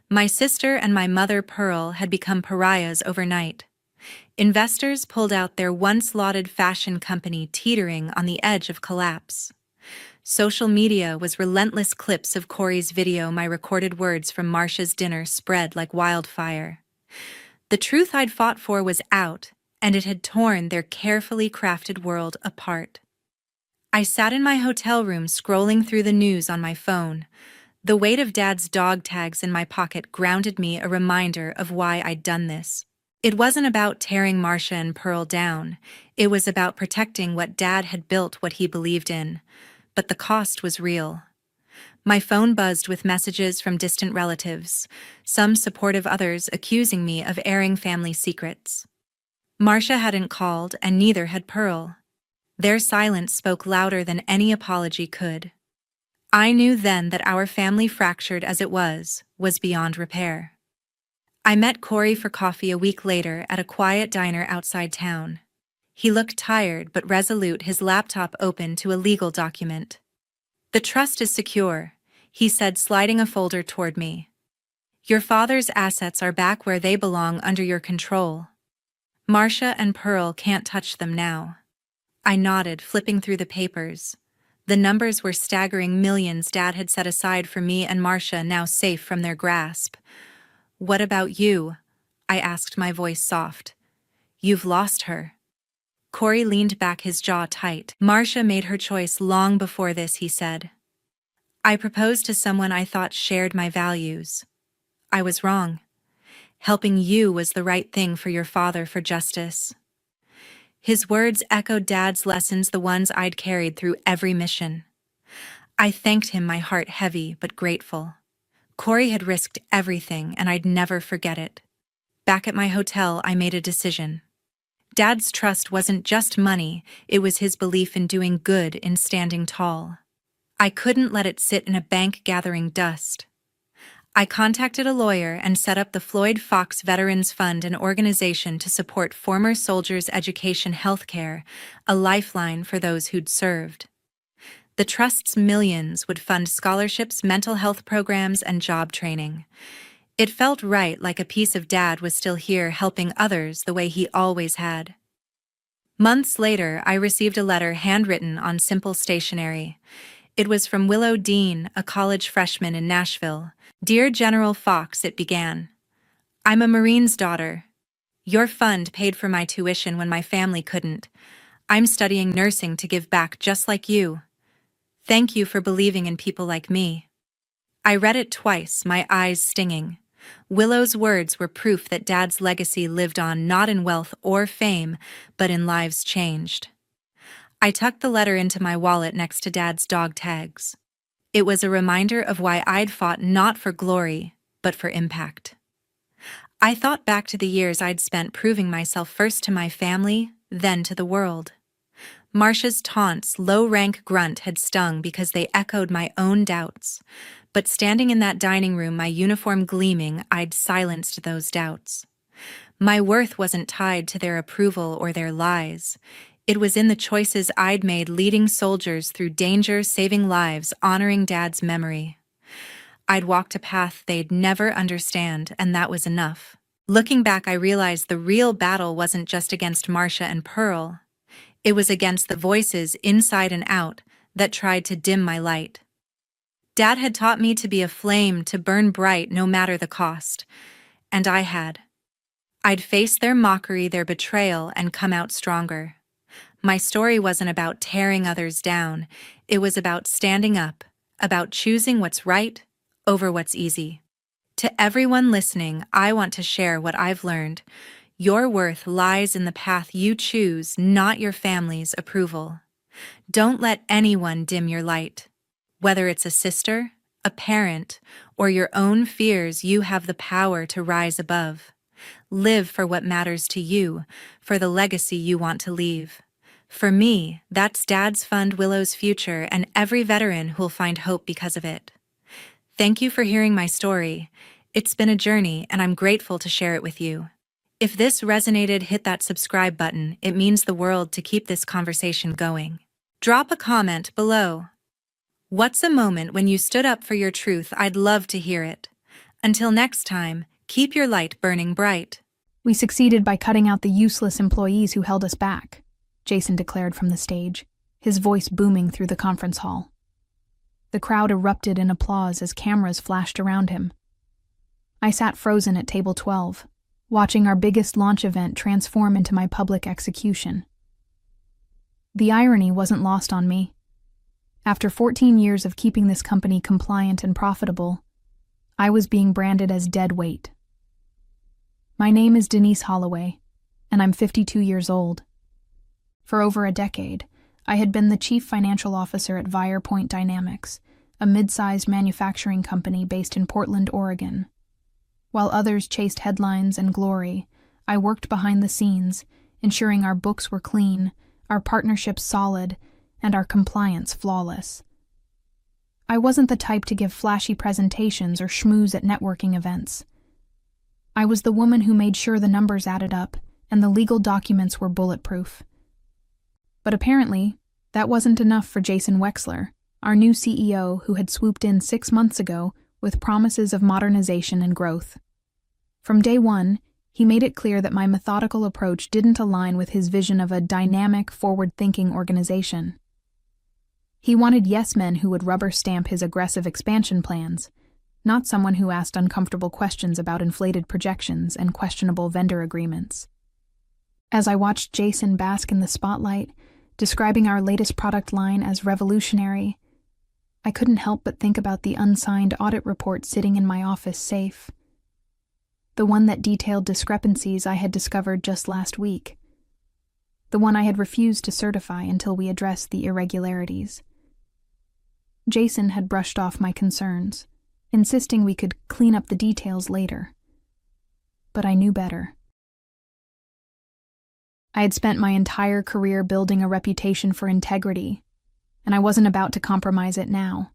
My sister and my mother, Pearl, had become pariahs overnight. Investors pulled out, their once lauded fashion company teetering on the edge of collapse. Social media was relentless, clips of Corey's video, my recorded words from Marcia's dinner spread like wildfire. The truth I'd fought for was out, and it had torn their carefully crafted world apart. I sat in my hotel room, scrolling through the news on my phone. The weight of Dad's dog tags in my pocket grounded me, a reminder of why I'd done this. It wasn't about tearing Marcia and Pearl down. It was about protecting what Dad had built, what he believed in. But the cost was real. My phone buzzed with messages from distant relatives, some supportive, others accusing me of airing family secrets. Marcia hadn't called, and neither had Pearl. Their silence spoke louder than any apology could. I knew then that our family, fractured as it was beyond repair. I met Corey for coffee a week later at a quiet diner outside town. He looked tired but resolute, his laptop open to a legal document. "The trust is secure," he said, sliding a folder toward me. "Your father's assets are back where they belong, under your control. Marcia and Pearl can't touch them now." I nodded, flipping through the papers. The numbers were staggering, millions Dad had set aside for me and Marcia, now safe from their grasp. "What about you?" I asked, my voice soft. "You've lost her." Corey leaned back, his jaw tight. "Marcia made her choice long before this," he said. "I proposed to someone I thought shared my values. I was wrong. Helping you was the right thing for your father, for justice." His words echoed Dad's lessons, the ones I'd carried through every mission. I thanked him, my heart heavy but grateful. Corey had risked everything, and I'd never forget it. Back at my hotel, I made a decision. Dad's trust wasn't just money, it was his belief in doing good, in standing tall. I couldn't let it sit in a bank gathering dust. I contacted a lawyer and set up the Floyd Fox Veterans Fund, an organization to support former soldiers' education, healthcare, a lifeline for those who'd served. The trust's millions would fund scholarships, mental health programs, and job training. It felt right, like a piece of Dad was still here, helping others the way he always had. Months later, I received a letter handwritten on simple stationery. It was from Willow Dean, a college freshman in Nashville. "Dear General Fox," it began. "I'm a Marine's daughter. Your fund paid for my tuition when my family couldn't. I'm studying nursing to give back just like you. Thank you for believing in people like me." I read it twice, my eyes stinging. Willow's words were proof that Dad's legacy lived on, not in wealth or fame, but in lives changed. I tucked the letter into my wallet next to Dad's dog tags. It was a reminder of why I'd fought, not for glory, but for impact. I thought back to the years I'd spent proving myself, first to my family, then to the world. Marcia's taunts, low-rank grunt, had stung because they echoed my own doubts. But standing in that dining room, my uniform gleaming, I'd silenced those doubts. My worth wasn't tied to their approval or their lies. It was in the choices I'd made, leading soldiers through danger, saving lives, honoring Dad's memory. I'd walked a path they'd never understand, and that was enough. Looking back, I realized the real battle wasn't just against Marcia and Pearl. It was against the voices, inside and out, that tried to dim my light. Dad had taught me to be a flame, to burn bright no matter the cost. And I had. I'd face their mockery, their betrayal, and come out stronger. My story wasn't about tearing others down. It was about standing up, about choosing what's right over what's easy. To everyone listening, I want to share what I've learned. Your worth lies in the path you choose, not your family's approval. Don't let anyone dim your light. Whether it's a sister, a parent, or your own fears, you have the power to rise above. Live for what matters to you, for the legacy you want to leave. For me, that's Dad's fund, Willow's future, and every veteran who'll find hope because of it. Thank you for hearing my story. It's been a journey, and I'm grateful to share it with you. If this resonated, hit that subscribe button. It means the world to keep this conversation going. Drop a comment below. What's a moment when you stood up for your truth? I'd love to hear it. Until next time, keep your light burning bright. "We succeeded by cutting out the useless employees who held us back," Jason declared from the stage, his voice booming through the conference hall. The crowd erupted in applause as cameras flashed around him. I sat frozen at table 12, watching our biggest launch event transform into my public execution. The irony wasn't lost on me. After 14 years of keeping this company compliant and profitable, I was being branded as dead weight. My name is Denise Holloway, and I'm 52 years old. For over a decade, I had been the chief financial officer at Virepoint Dynamics, a mid-sized manufacturing company based in Portland, Oregon. While others chased headlines and glory, I worked behind the scenes, ensuring our books were clean, our partnerships solid, and our compliance flawless. I wasn't the type to give flashy presentations or schmooze at networking events. I was the woman who made sure the numbers added up and the legal documents were bulletproof. But apparently, that wasn't enough for Jason Wexler, our new CEO who had swooped in 6 months ago with promises of modernization and growth. From day one, he made it clear that my methodical approach didn't align with his vision of a dynamic, forward-thinking organization. He wanted yes-men who would rubber-stamp his aggressive expansion plans, not someone who asked uncomfortable questions about inflated projections and questionable vendor agreements. As I watched Jason bask in the spotlight, describing our latest product line as revolutionary, I couldn't help but think about the unsigned audit report sitting in my office safe. The one that detailed discrepancies I had discovered just last week. The one I had refused to certify until we addressed the irregularities. Jason had brushed off my concerns, insisting we could clean up the details later. But I knew better. I had spent my entire career building a reputation for integrity, and I wasn't about to compromise it now.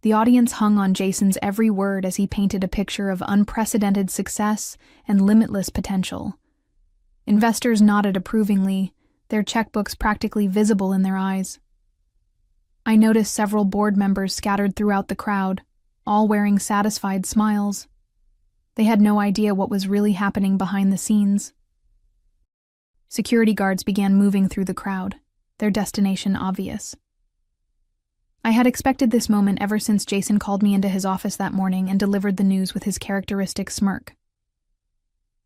The audience hung on Jason's every word as he painted a picture of unprecedented success and limitless potential. Investors nodded approvingly, their checkbooks practically visible in their eyes. I noticed several board members scattered throughout the crowd, all wearing satisfied smiles. They had no idea what was really happening behind the scenes. Security guards began moving through the crowd, their destination obvious. I had expected this moment ever since Jason called me into his office that morning and delivered the news with his characteristic smirk.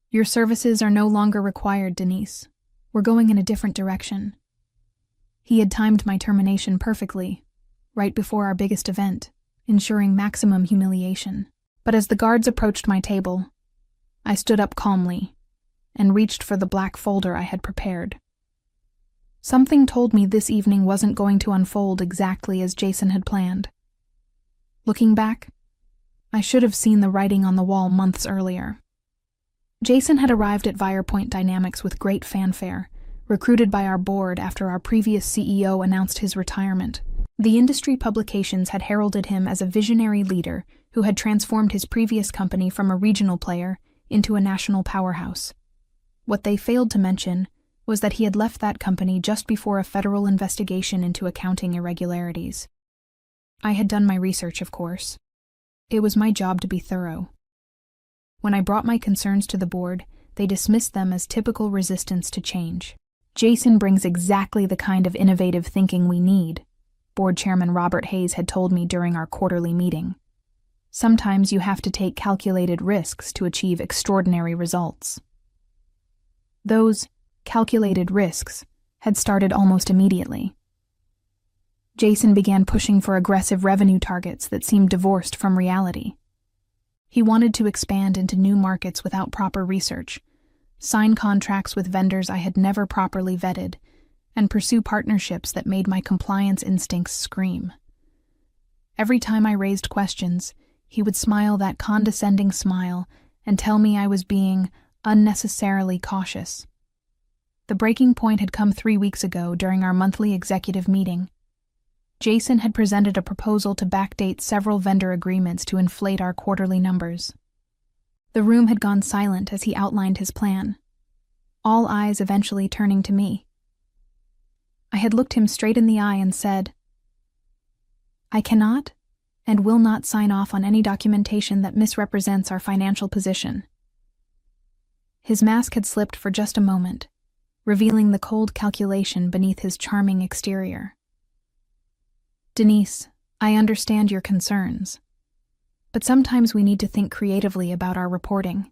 "Your services are no longer required, Denise. We're going in a different direction." He had timed my termination perfectly, right before our biggest event, ensuring maximum humiliation. But as the guards approached my table, I stood up calmly and reached for the black folder I had prepared. Something told me this evening wasn't going to unfold exactly as Jason had planned. Looking back, I should have seen the writing on the wall months earlier. Jason had arrived at Virepoint Dynamics with great fanfare, recruited by our board after our previous CEO announced his retirement. The industry publications had heralded him as a visionary leader who had transformed his previous company from a regional player into a national powerhouse. What they failed to mention was that he had left that company just before a federal investigation into accounting irregularities. I had done my research, of course. It was my job to be thorough. When I brought my concerns to the board, they dismissed them as typical resistance to change. "Jason brings exactly the kind of innovative thinking we need," Board Chairman Robert Hayes had told me during our quarterly meeting. "Sometimes you have to take calculated risks to achieve extraordinary results." Those calculated risks had started almost immediately. Jason began pushing for aggressive revenue targets that seemed divorced from reality. He wanted to expand into new markets without proper research, sign contracts with vendors I had never properly vetted, and pursue partnerships that made my compliance instincts scream. Every time I raised questions, he would smile that condescending smile and tell me I was being unnecessarily cautious. The breaking point had come 3 weeks ago during our monthly executive meeting. Jason had presented a proposal to backdate several vendor agreements to inflate our quarterly numbers. The room had gone silent as he outlined his plan, all eyes eventually turning to me. I had looked him straight in the eye and said, "I cannot and will not sign off on any documentation that misrepresents our financial position." His mask had slipped for just a moment, revealing the cold calculation beneath his charming exterior. "Denise, I understand your concerns, but sometimes we need to think creatively about our reporting.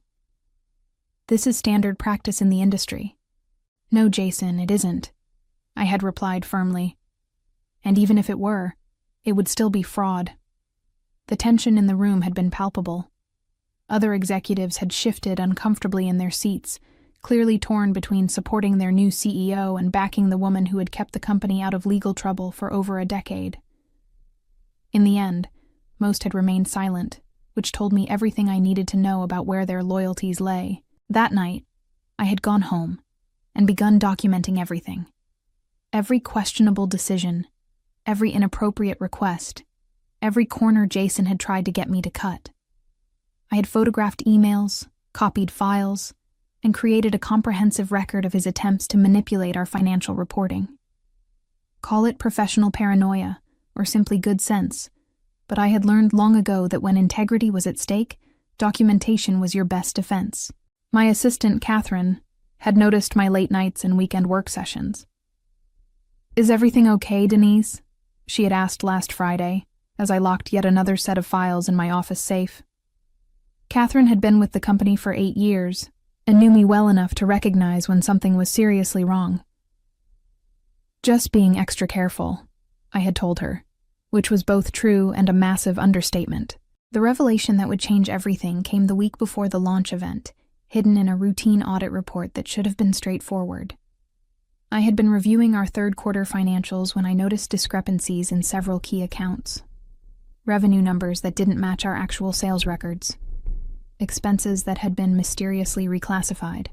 This is standard practice in the industry." "No, Jason, it isn't," I had replied firmly. "And even if it were, it would still be fraud." The tension in the room had been palpable. Other executives had shifted uncomfortably in their seats, clearly torn between supporting their new CEO and backing the woman who had kept the company out of legal trouble for over a decade. In the end, most had remained silent, which told me everything I needed to know about where their loyalties lay. That night, I had gone home and begun documenting everything. Every questionable decision, every inappropriate request, every corner Jason had tried to get me to cut. I had photographed emails, copied files, and created a comprehensive record of his attempts to manipulate our financial reporting. Call it professional paranoia or simply good sense, but I had learned long ago that when integrity was at stake, documentation was your best defense. My assistant, Catherine, had noticed my late nights and weekend work sessions. "Is everything okay, Denise?" she had asked last Friday, as I locked yet another set of files in my office safe. Catherine had been with the company for 8 years and knew me well enough to recognize when something was seriously wrong. "Just being extra careful," I had told her, which was both true and a massive understatement. The revelation that would change everything came the week before the launch event, hidden in a routine audit report that should have been straightforward. I had been reviewing our third-quarter financials when I noticed discrepancies in several key accounts. Revenue numbers that didn't match our actual sales records. Expenses that had been mysteriously reclassified.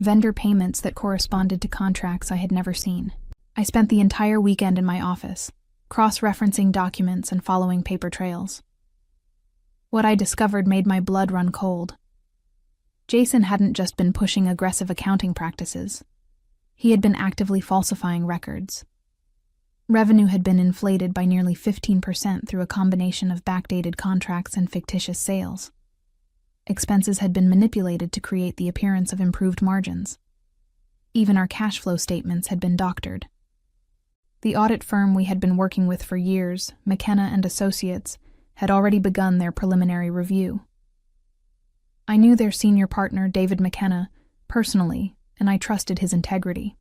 Vendor payments that corresponded to contracts I had never seen. I spent the entire weekend in my office, cross-referencing documents and following paper trails. What I discovered made my blood run cold. Jason hadn't just been pushing aggressive accounting practices. He had been actively falsifying records. Revenue had been inflated by nearly 15% through a combination of backdated contracts and fictitious sales. Expenses had been manipulated to create the appearance of improved margins. Even our cash flow statements had been doctored. The audit firm we had been working with for years, McKenna and Associates, had already begun their preliminary review. I knew their senior partner, David McKenna, personally, and I trusted his integrity.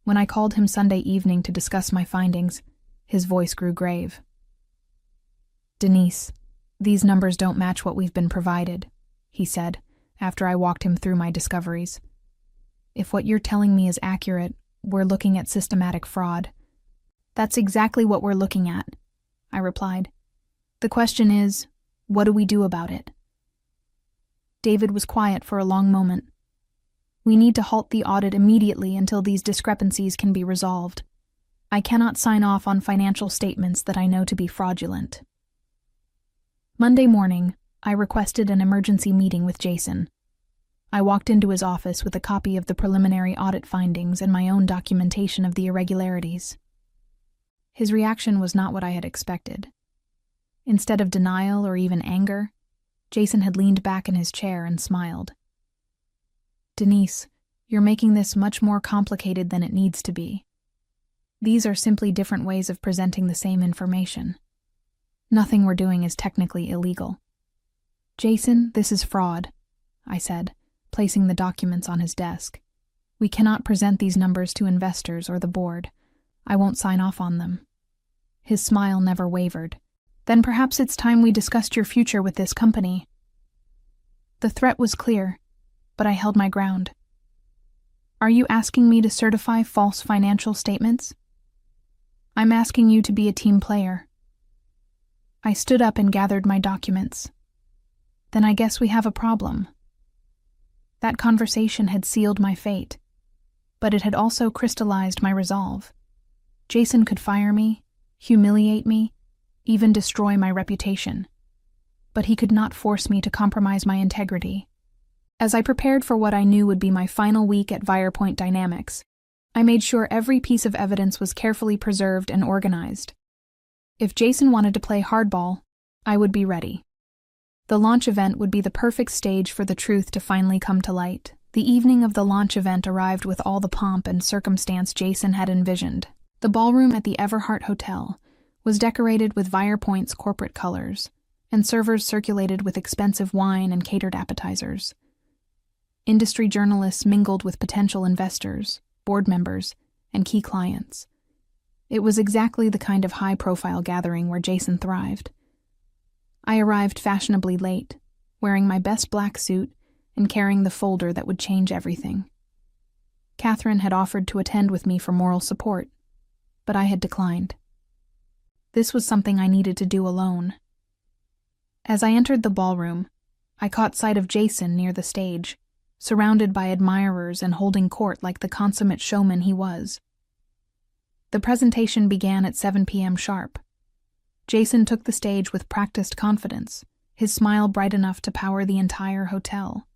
When I called him Sunday evening to discuss my findings, his voice grew grave. "Denise, these numbers don't match what we've been provided," he said, after I walked him through my discoveries. "If what you're telling me is accurate, we're looking at systematic fraud." "That's exactly what we're looking at," I replied. "The question is, what do we do about it?" David was quiet for a long moment. "We need to halt the audit immediately until these discrepancies can be resolved. I cannot sign off on financial statements that I know to be fraudulent." Monday morning, I requested an emergency meeting with Jason. I walked into his office with a copy of the preliminary audit findings and my own documentation of the irregularities. His reaction was not what I had expected. Instead of denial or even anger, Jason had leaned back in his chair and smiled. "Denise, you're making this much more complicated than it needs to be. These are simply different ways of presenting the same information. Nothing we're doing is technically illegal." "Jason, this is fraud," I said, placing the documents on his desk. "We cannot present these numbers to investors or the board. I won't sign off on them." His smile never wavered. "Then perhaps it's time we discussed your future with this company." The threat was clear, but I held my ground. "Are you asking me to certify false financial statements?" "I'm asking you to be a team player." I stood up and gathered my documents. "Then I guess we have a problem." That conversation had sealed my fate, but it had also crystallized my resolve. Jason could fire me, humiliate me, even destroy my reputation. But he could not force me to compromise my integrity. As I prepared for what I knew would be my final week at Virepoint Dynamics, I made sure every piece of evidence was carefully preserved and organized. If Jason wanted to play hardball, I would be ready. The launch event would be the perfect stage for the truth to finally come to light. The evening of the launch event arrived with all the pomp and circumstance Jason had envisioned. The ballroom at the Everhart Hotel was decorated with Virepoint's corporate colors, and servers circulated with expensive wine and catered appetizers. Industry journalists mingled with potential investors, board members, and key clients. It was exactly the kind of high-profile gathering where Jason thrived. I arrived fashionably late, wearing my best black suit and carrying the folder that would change everything. Catherine had offered to attend with me for moral support, but I had declined. This was something I needed to do alone. As I entered the ballroom, I caught sight of Jason near the stage, surrounded by admirers and holding court like the consummate showman he was. The presentation began at 7 p.m. sharp. Jason took the stage with practiced confidence, his smile bright enough to power the entire hotel.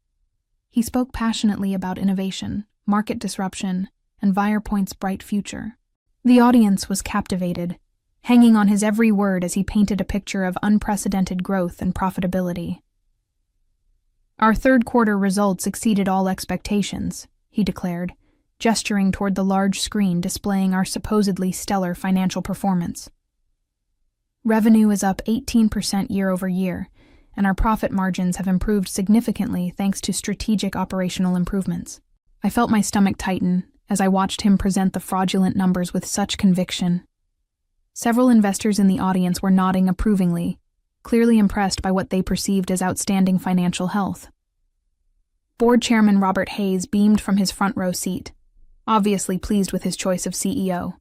He spoke passionately about innovation, market disruption, and Virepoint's bright future. The audience was captivated, hanging on his every word as he painted a picture of unprecedented growth and profitability. "Our third quarter results exceeded all expectations," he declared, gesturing toward the large screen displaying our supposedly stellar financial performance. "Revenue is up 18% year over year, and our profit margins have improved significantly thanks to strategic operational improvements." I felt my stomach tighten as I watched him present the fraudulent numbers with such conviction. Several investors in the audience were nodding approvingly, clearly impressed by what they perceived as outstanding financial health. Board Chairman Robert Hayes beamed from his front row seat, obviously pleased with his choice of CEO.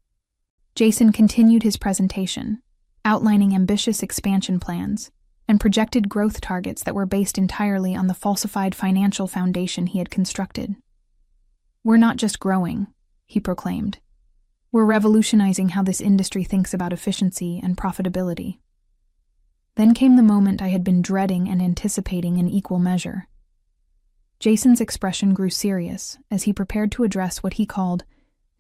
Jason continued his presentation, outlining ambitious expansion plans and projected growth targets that were based entirely on the falsified financial foundation he had constructed. "We're not just growing," he proclaimed. "We're revolutionizing how this industry thinks about efficiency and profitability." Then came the moment I had been dreading and anticipating in equal measure. Jason's expression grew serious as he prepared to address what he called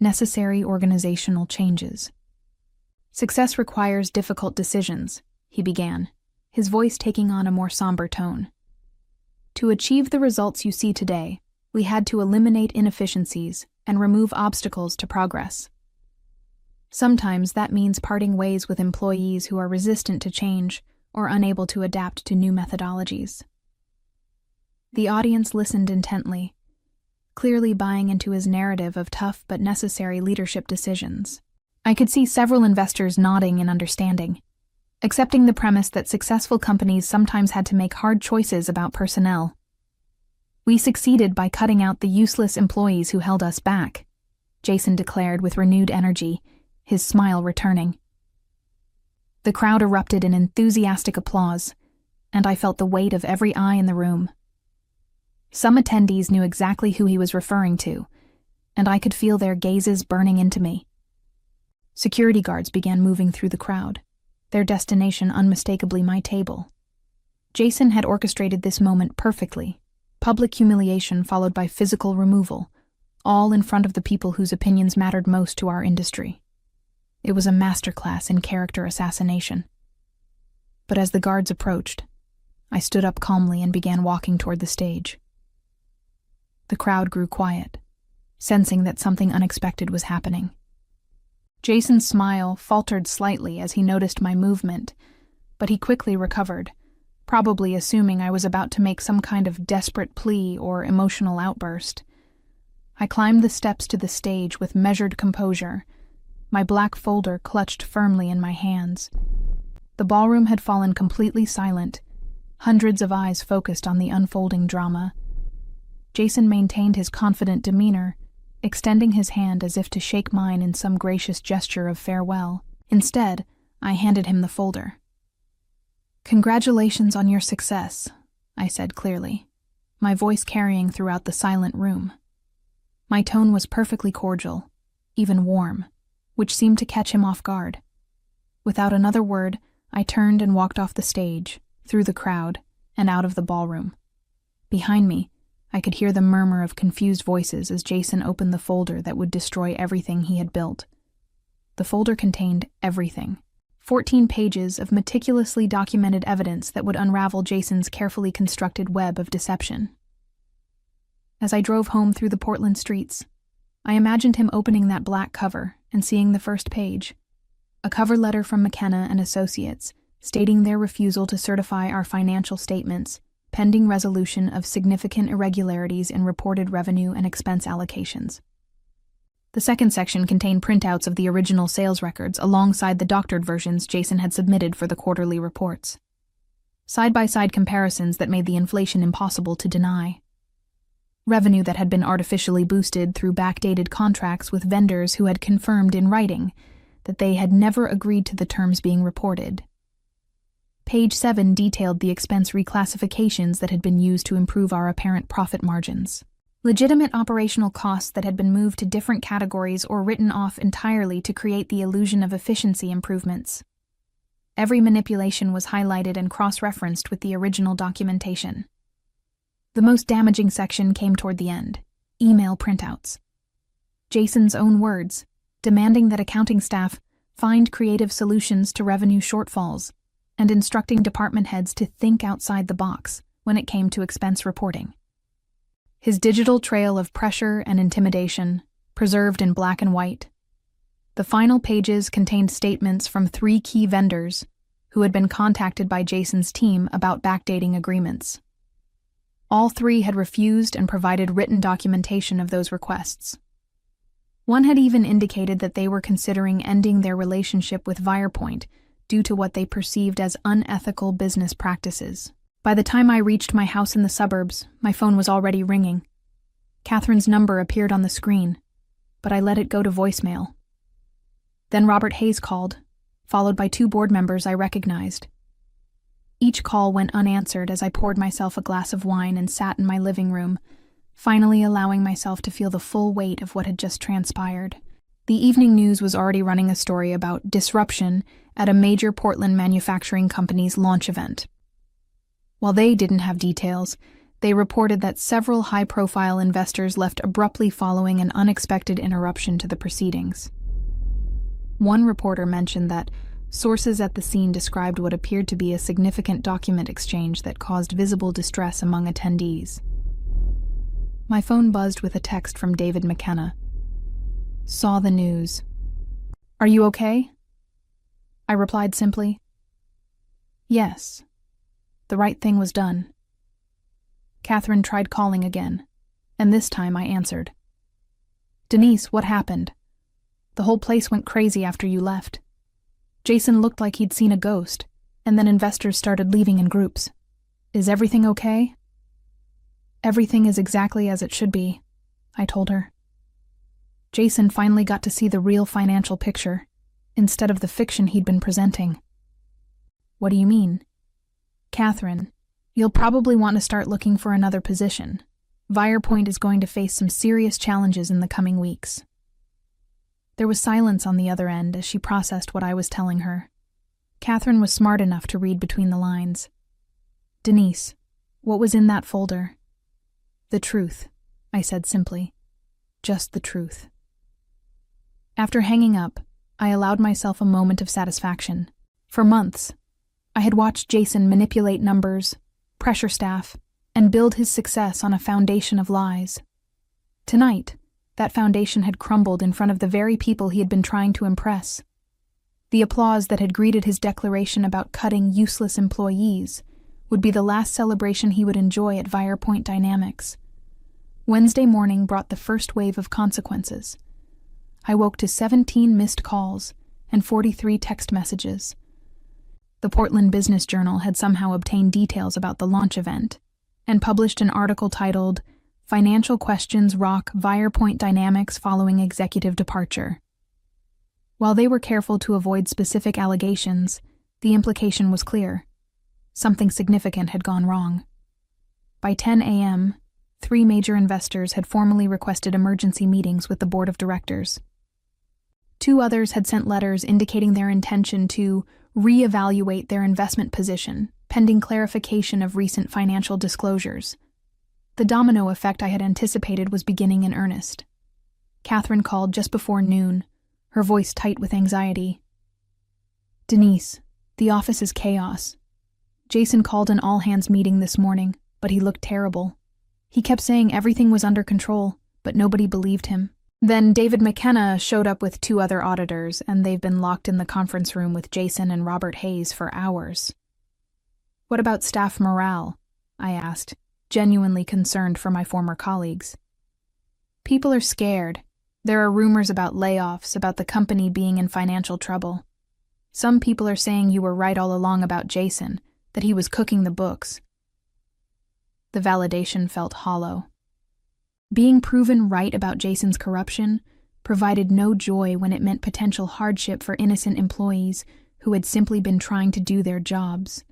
necessary organizational changes. "Success requires difficult decisions," he began, his voice taking on a more somber tone. "To achieve the results you see today, we had to eliminate inefficiencies and remove obstacles to progress. Sometimes that means parting ways with employees who are resistant to change or unable to adapt to new methodologies." The audience listened intently, clearly buying into his narrative of tough but necessary leadership decisions. I could see several investors nodding in understanding, accepting the premise that successful companies sometimes had to make hard choices about personnel. "We succeeded by cutting out the useless employees who held us back," Jason declared with renewed energy, his smile returning. The crowd erupted in enthusiastic applause, and I felt the weight of every eye in the room. Some attendees knew exactly who he was referring to, and I could feel their gazes burning into me. Security guards began moving through the crowd, their destination unmistakably my table. Jason had orchestrated this moment perfectly, public humiliation followed by physical removal, all in front of the people whose opinions mattered most to our industry. It was a masterclass in character assassination. But as the guards approached, I stood up calmly and began walking toward the stage. The crowd grew quiet, sensing that something unexpected was happening. Jason's smile faltered slightly as he noticed my movement, but he quickly recovered, probably assuming I was about to make some kind of desperate plea or emotional outburst. I climbed the steps to the stage with measured composure, my black folder clutched firmly in my hands. The ballroom had fallen completely silent, hundreds of eyes focused on the unfolding drama. Jason maintained his confident demeanor, extending his hand as if to shake mine in some gracious gesture of farewell. Instead, I handed him the folder. "Congratulations on your success," I said clearly, my voice carrying throughout the silent room. My tone was perfectly cordial, even warm, which seemed to catch him off guard. Without another word, I turned and walked off the stage, through the crowd, and out of the ballroom. Behind me, I could hear the murmur of confused voices as Jason opened the folder that would destroy everything he had built. The folder contained everything. 14 pages of meticulously documented evidence that would unravel Jason's carefully constructed web of deception. As I drove home through the Portland streets, I imagined him opening that black cover and seeing the first page, a cover letter from McKenna and Associates stating their refusal to certify our financial statements pending resolution of significant irregularities in reported revenue and expense allocations. The second section contained printouts of the original sales records alongside the doctored versions Jason had submitted for the quarterly reports. Side-by-side comparisons that made the inflation impossible to deny. Revenue that had been artificially boosted through backdated contracts with vendors who had confirmed in writing that they had never agreed to the terms being reported. Page 7 detailed the expense reclassifications that had been used to improve our apparent profit margins. Legitimate operational costs that had been moved to different categories or written off entirely to create the illusion of efficiency improvements. Every manipulation was highlighted and cross-referenced with the original documentation. The most damaging section came toward the end: email printouts. Jason's own words, demanding that accounting staff find creative solutions to revenue shortfalls and instructing department heads to think outside the box when it came to expense reporting. His digital trail of pressure and intimidation, preserved in black and white. The final pages contained statements from 3 key vendors who had been contacted by Jason's team about backdating agreements. All 3 had refused and provided written documentation of those requests. One had even indicated that they were considering ending their relationship with Virepoint due to what they perceived as unethical business practices. By the time I reached my house in the suburbs, my phone was already ringing. Catherine's number appeared on the screen, but I let it go to voicemail. Then Robert Hayes called, followed by 2 board members I recognized. Each call went unanswered as I poured myself a glass of wine and sat in my living room, finally allowing myself to feel the full weight of what had just transpired. The evening news was already running a story about disruption at a major Portland manufacturing company's launch event. While they didn't have details, they reported that several high-profile investors left abruptly following an unexpected interruption to the proceedings. One reporter mentioned that sources at the scene described what appeared to be a significant document exchange that caused visible distress among attendees. My phone buzzed with a text from David McKenna. Saw the news. Are you okay? I replied simply. Yes. The right thing was done. Catherine tried calling again, and this time I answered. Denise, what happened? The whole place went crazy after you left. Jason looked like he'd seen a ghost, and then investors started leaving in groups. Is everything okay? Everything is exactly as it should be, I told her. Jason finally got to see the real financial picture, instead of the fiction he'd been presenting. What do you mean? Catherine, you'll probably want to start looking for another position. Virepoint is going to face some serious challenges in the coming weeks. There was silence on the other end as she processed what I was telling her. Catherine was smart enough to read between the lines. Denise, what was in that folder? The truth, I said simply. Just the truth. After hanging up, I allowed myself a moment of satisfaction. For months, I had watched Jason manipulate numbers, pressure staff, and build his success on a foundation of lies. Tonight, that foundation had crumbled in front of the very people he had been trying to impress. The applause that had greeted his declaration about cutting useless employees would be the last celebration he would enjoy at Virepoint Dynamics. Wednesday morning brought the first wave of consequences. I woke to 17 missed calls and 43 text messages. The Portland Business Journal had somehow obtained details about the launch event and published an article titled, Financial Questions Rock Virepoint Dynamics Following Executive Departure. While they were careful to avoid specific allegations, the implication was clear. Something significant had gone wrong. By 10 a.m., 3 major investors had formally requested emergency meetings with the board of directors. 2 others had sent letters indicating their intention to reevaluate their investment position, pending clarification of recent financial disclosures. The domino effect I had anticipated was beginning in earnest. Catherine called just before noon, her voice tight with anxiety. Denise, the office is chaos. Jason called an all-hands meeting this morning, but he looked terrible. He kept saying everything was under control, but nobody believed him. Then David McKenna showed up with 2 other auditors, and they've been locked in the conference room with Jason and Robert Hayes for hours. What about staff morale? I asked, genuinely concerned for my former colleagues. People are scared. There are rumors about layoffs, about the company being in financial trouble. Some people are saying you were right all along about Jason, that he was cooking the books. The validation felt hollow. Being proven right about Jason's corruption provided no joy when it meant potential hardship for innocent employees who had simply been trying to do their jobs.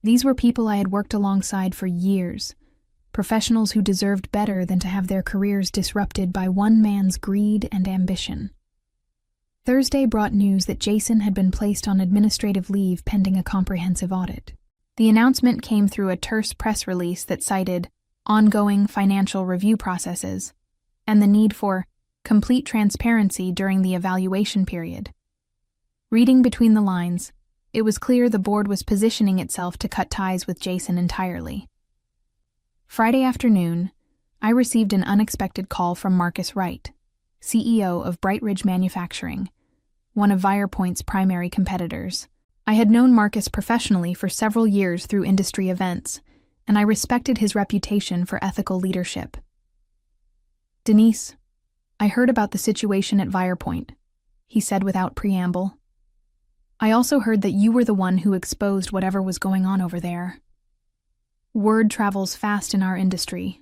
These were people I had worked alongside for years, professionals who deserved better than to have their careers disrupted by one man's greed and ambition. Thursday brought news that Jason had been placed on administrative leave pending a comprehensive audit. The announcement came through a terse press release that cited ongoing financial review processes and the need for complete transparency during the evaluation period. Reading between the lines, it was clear the board was positioning itself to cut ties with Jason entirely. Friday afternoon, I received an unexpected call from Marcus Wright, CEO of Bright Ridge Manufacturing, one of Virepoint's primary competitors. I had known Marcus professionally for several years through industry events, and I respected his reputation for ethical leadership. "Denise, I heard about the situation at Virepoint," he said without preamble. "I also heard that you were the one who exposed whatever was going on over there." "Word travels fast in our industry,"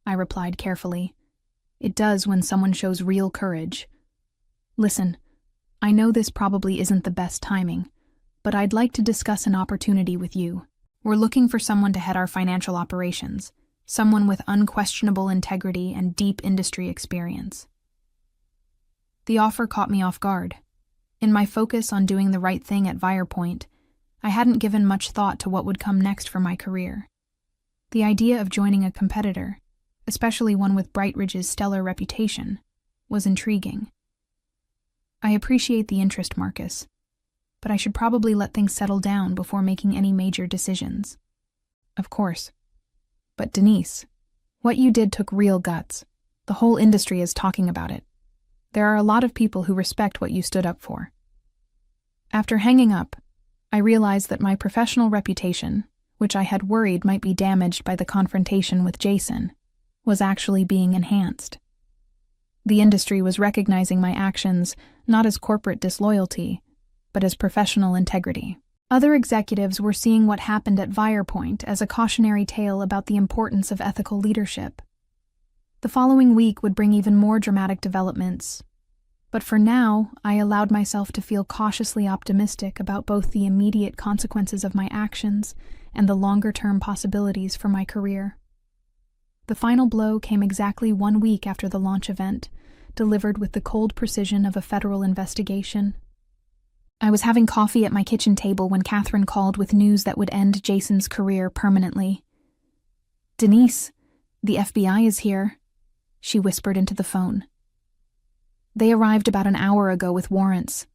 I replied carefully. "It does when someone shows real courage. Listen, I know this probably isn't the best timing, but I'd like to discuss an opportunity with you. We're looking for someone to head our financial operations, someone with unquestionable integrity and deep industry experience." The offer caught me off guard. In my focus on doing the right thing at Virepoint, I hadn't given much thought to what would come next for my career. The idea of joining a competitor, especially one with Bright Ridge's stellar reputation, was intriguing. "I appreciate the interest, Marcus, but I should probably let things settle down before making any major decisions." "Of course. But Denise, what you did took real guts. The whole industry is talking about it. There are a lot of people who respect what you stood up for." After hanging up, I realized that my professional reputation, which I had worried might be damaged by the confrontation with Jason, was actually being enhanced. The industry was recognizing my actions not as corporate disloyalty, but as professional integrity. Other executives were seeing what happened at Virepoint as a cautionary tale about the importance of ethical leadership. The following week would bring even more dramatic developments, but for now, I allowed myself to feel cautiously optimistic about both the immediate consequences of my actions and the longer-term possibilities for my career. The final blow came exactly 1 week after the launch event, delivered with the cold precision of a federal investigation. I was having coffee at my kitchen table when Catherine called with news that would end Jason's career permanently. "Denise, the FBI is here," she whispered into the phone. "They arrived about an hour ago with warrants.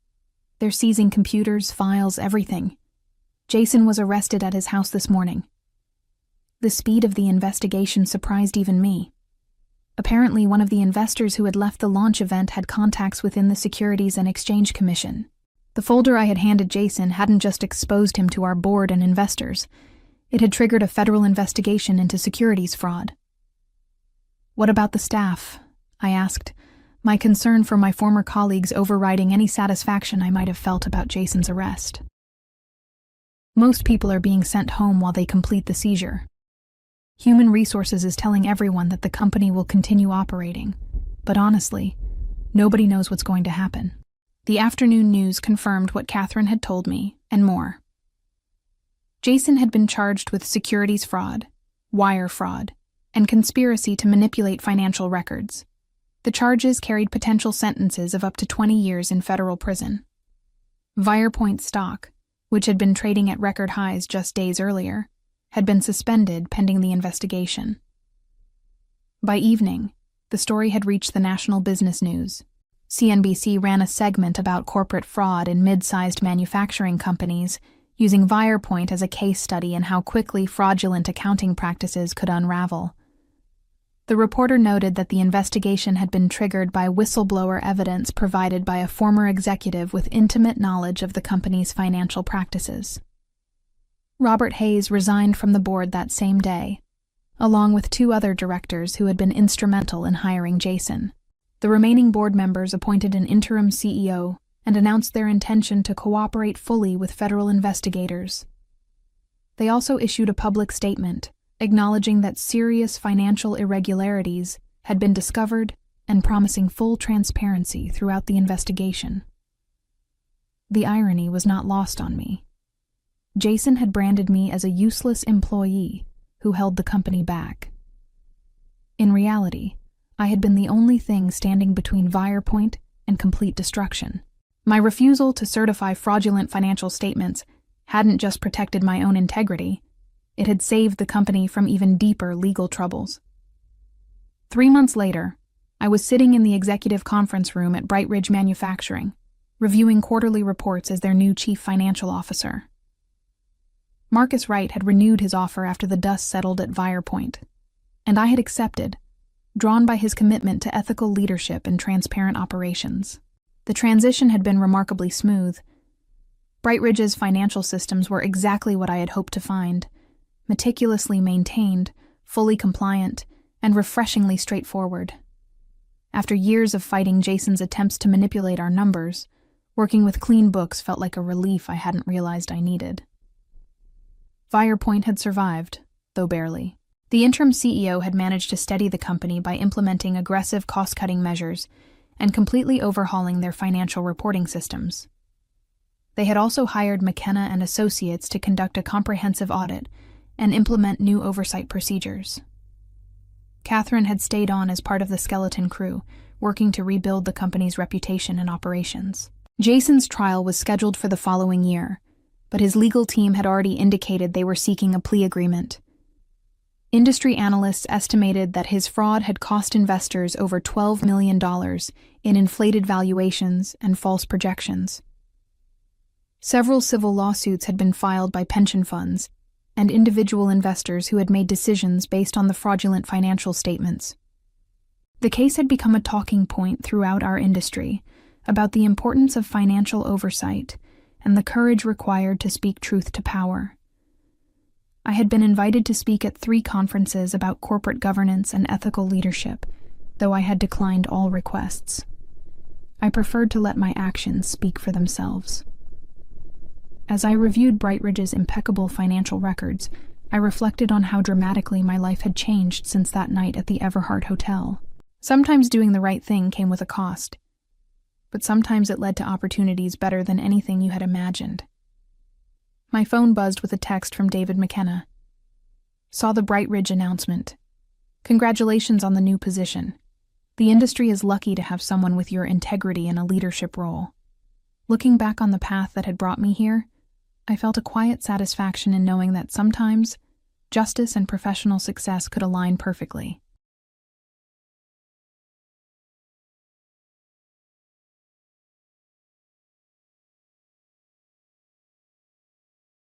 They're seizing computers, files, everything. Jason was arrested at his house this morning." The speed of the investigation surprised even me. Apparently, one of the investors who had left the launch event had contacts within the Securities and Exchange Commission. The folder I had handed Jason hadn't just exposed him to our board and investors. It had triggered a federal investigation into securities fraud. "What about the staff?" I asked, my concern for my former colleagues overriding any satisfaction I might have felt about Jason's arrest. "Most people are being sent home while they complete the seizure. Human Resources is telling everyone that the company will continue operating, but honestly, nobody knows what's going to happen." The afternoon news confirmed what Catherine had told me, and more. Jason had been charged with securities fraud, wire fraud, and conspiracy to manipulate financial records. The charges carried potential sentences of up to 20 years in federal prison. Virepoint stock, which had been trading at record highs just days earlier, had been suspended pending the investigation. By evening, the story had reached the national business news. CNBC ran a segment about corporate fraud in mid-sized manufacturing companies, using Virepoint as a case study in how quickly fraudulent accounting practices could unravel. The reporter noted that the investigation had been triggered by whistleblower evidence provided by a former executive with intimate knowledge of the company's financial practices. Robert Hayes resigned from the board that same day, along with 2 other directors who had been instrumental in hiring Jason. The remaining board members appointed an interim CEO and announced their intention to cooperate fully with federal investigators. They also issued a public statement acknowledging that serious financial irregularities had been discovered and promising full transparency throughout the investigation. The irony was not lost on me. Jason had branded me as a useless employee who held the company back. In reality, I had been the only thing standing between Virepoint and complete destruction. My refusal to certify fraudulent financial statements hadn't just protected my own integrity, it had saved the company from even deeper legal troubles. 3 months later, I was sitting in the executive conference room at Bright Ridge Manufacturing, reviewing quarterly reports as their new chief financial officer. Marcus Wright had renewed his offer after the dust settled at Virepoint, and I had accepted, drawn by his commitment to ethical leadership and transparent operations. The transition had been remarkably smooth. Bright Ridge's financial systems were exactly what I had hoped to find, meticulously maintained, fully compliant, and refreshingly straightforward. After years of fighting Jason's attempts to manipulate our numbers, working with clean books felt like a relief I hadn't realized I needed. Virepoint had survived, though barely. The interim CEO had managed to steady the company by implementing aggressive cost-cutting measures and completely overhauling their financial reporting systems. They had also hired McKenna and Associates to conduct a comprehensive audit and implement new oversight procedures. Catherine had stayed on as part of the skeleton crew, working to rebuild the company's reputation and operations. Jason's trial was scheduled for the following year, but his legal team had already indicated they were seeking a plea agreement. Industry analysts estimated that his fraud had cost investors over $12 million in inflated valuations and false projections. Several civil lawsuits had been filed by pension funds and individual investors who had made decisions based on the fraudulent financial statements. The case had become a talking point throughout our industry about the importance of financial oversight and the courage required to speak truth to power. I had been invited to speak at 3 conferences about corporate governance and ethical leadership, though I had declined all requests. I preferred to let my actions speak for themselves. As I reviewed Bright Ridge's impeccable financial records, I reflected on how dramatically my life had changed since that night at the Everhart Hotel. Sometimes doing the right thing came with a cost, but sometimes it led to opportunities better than anything you had imagined. My phone buzzed with a text from David McKenna. Saw the Bright Ridge announcement. Congratulations on the new position. The industry is lucky to have someone with your integrity in a leadership role. Looking back on the path that had brought me here, I felt a quiet satisfaction in knowing that sometimes justice and professional success could align perfectly.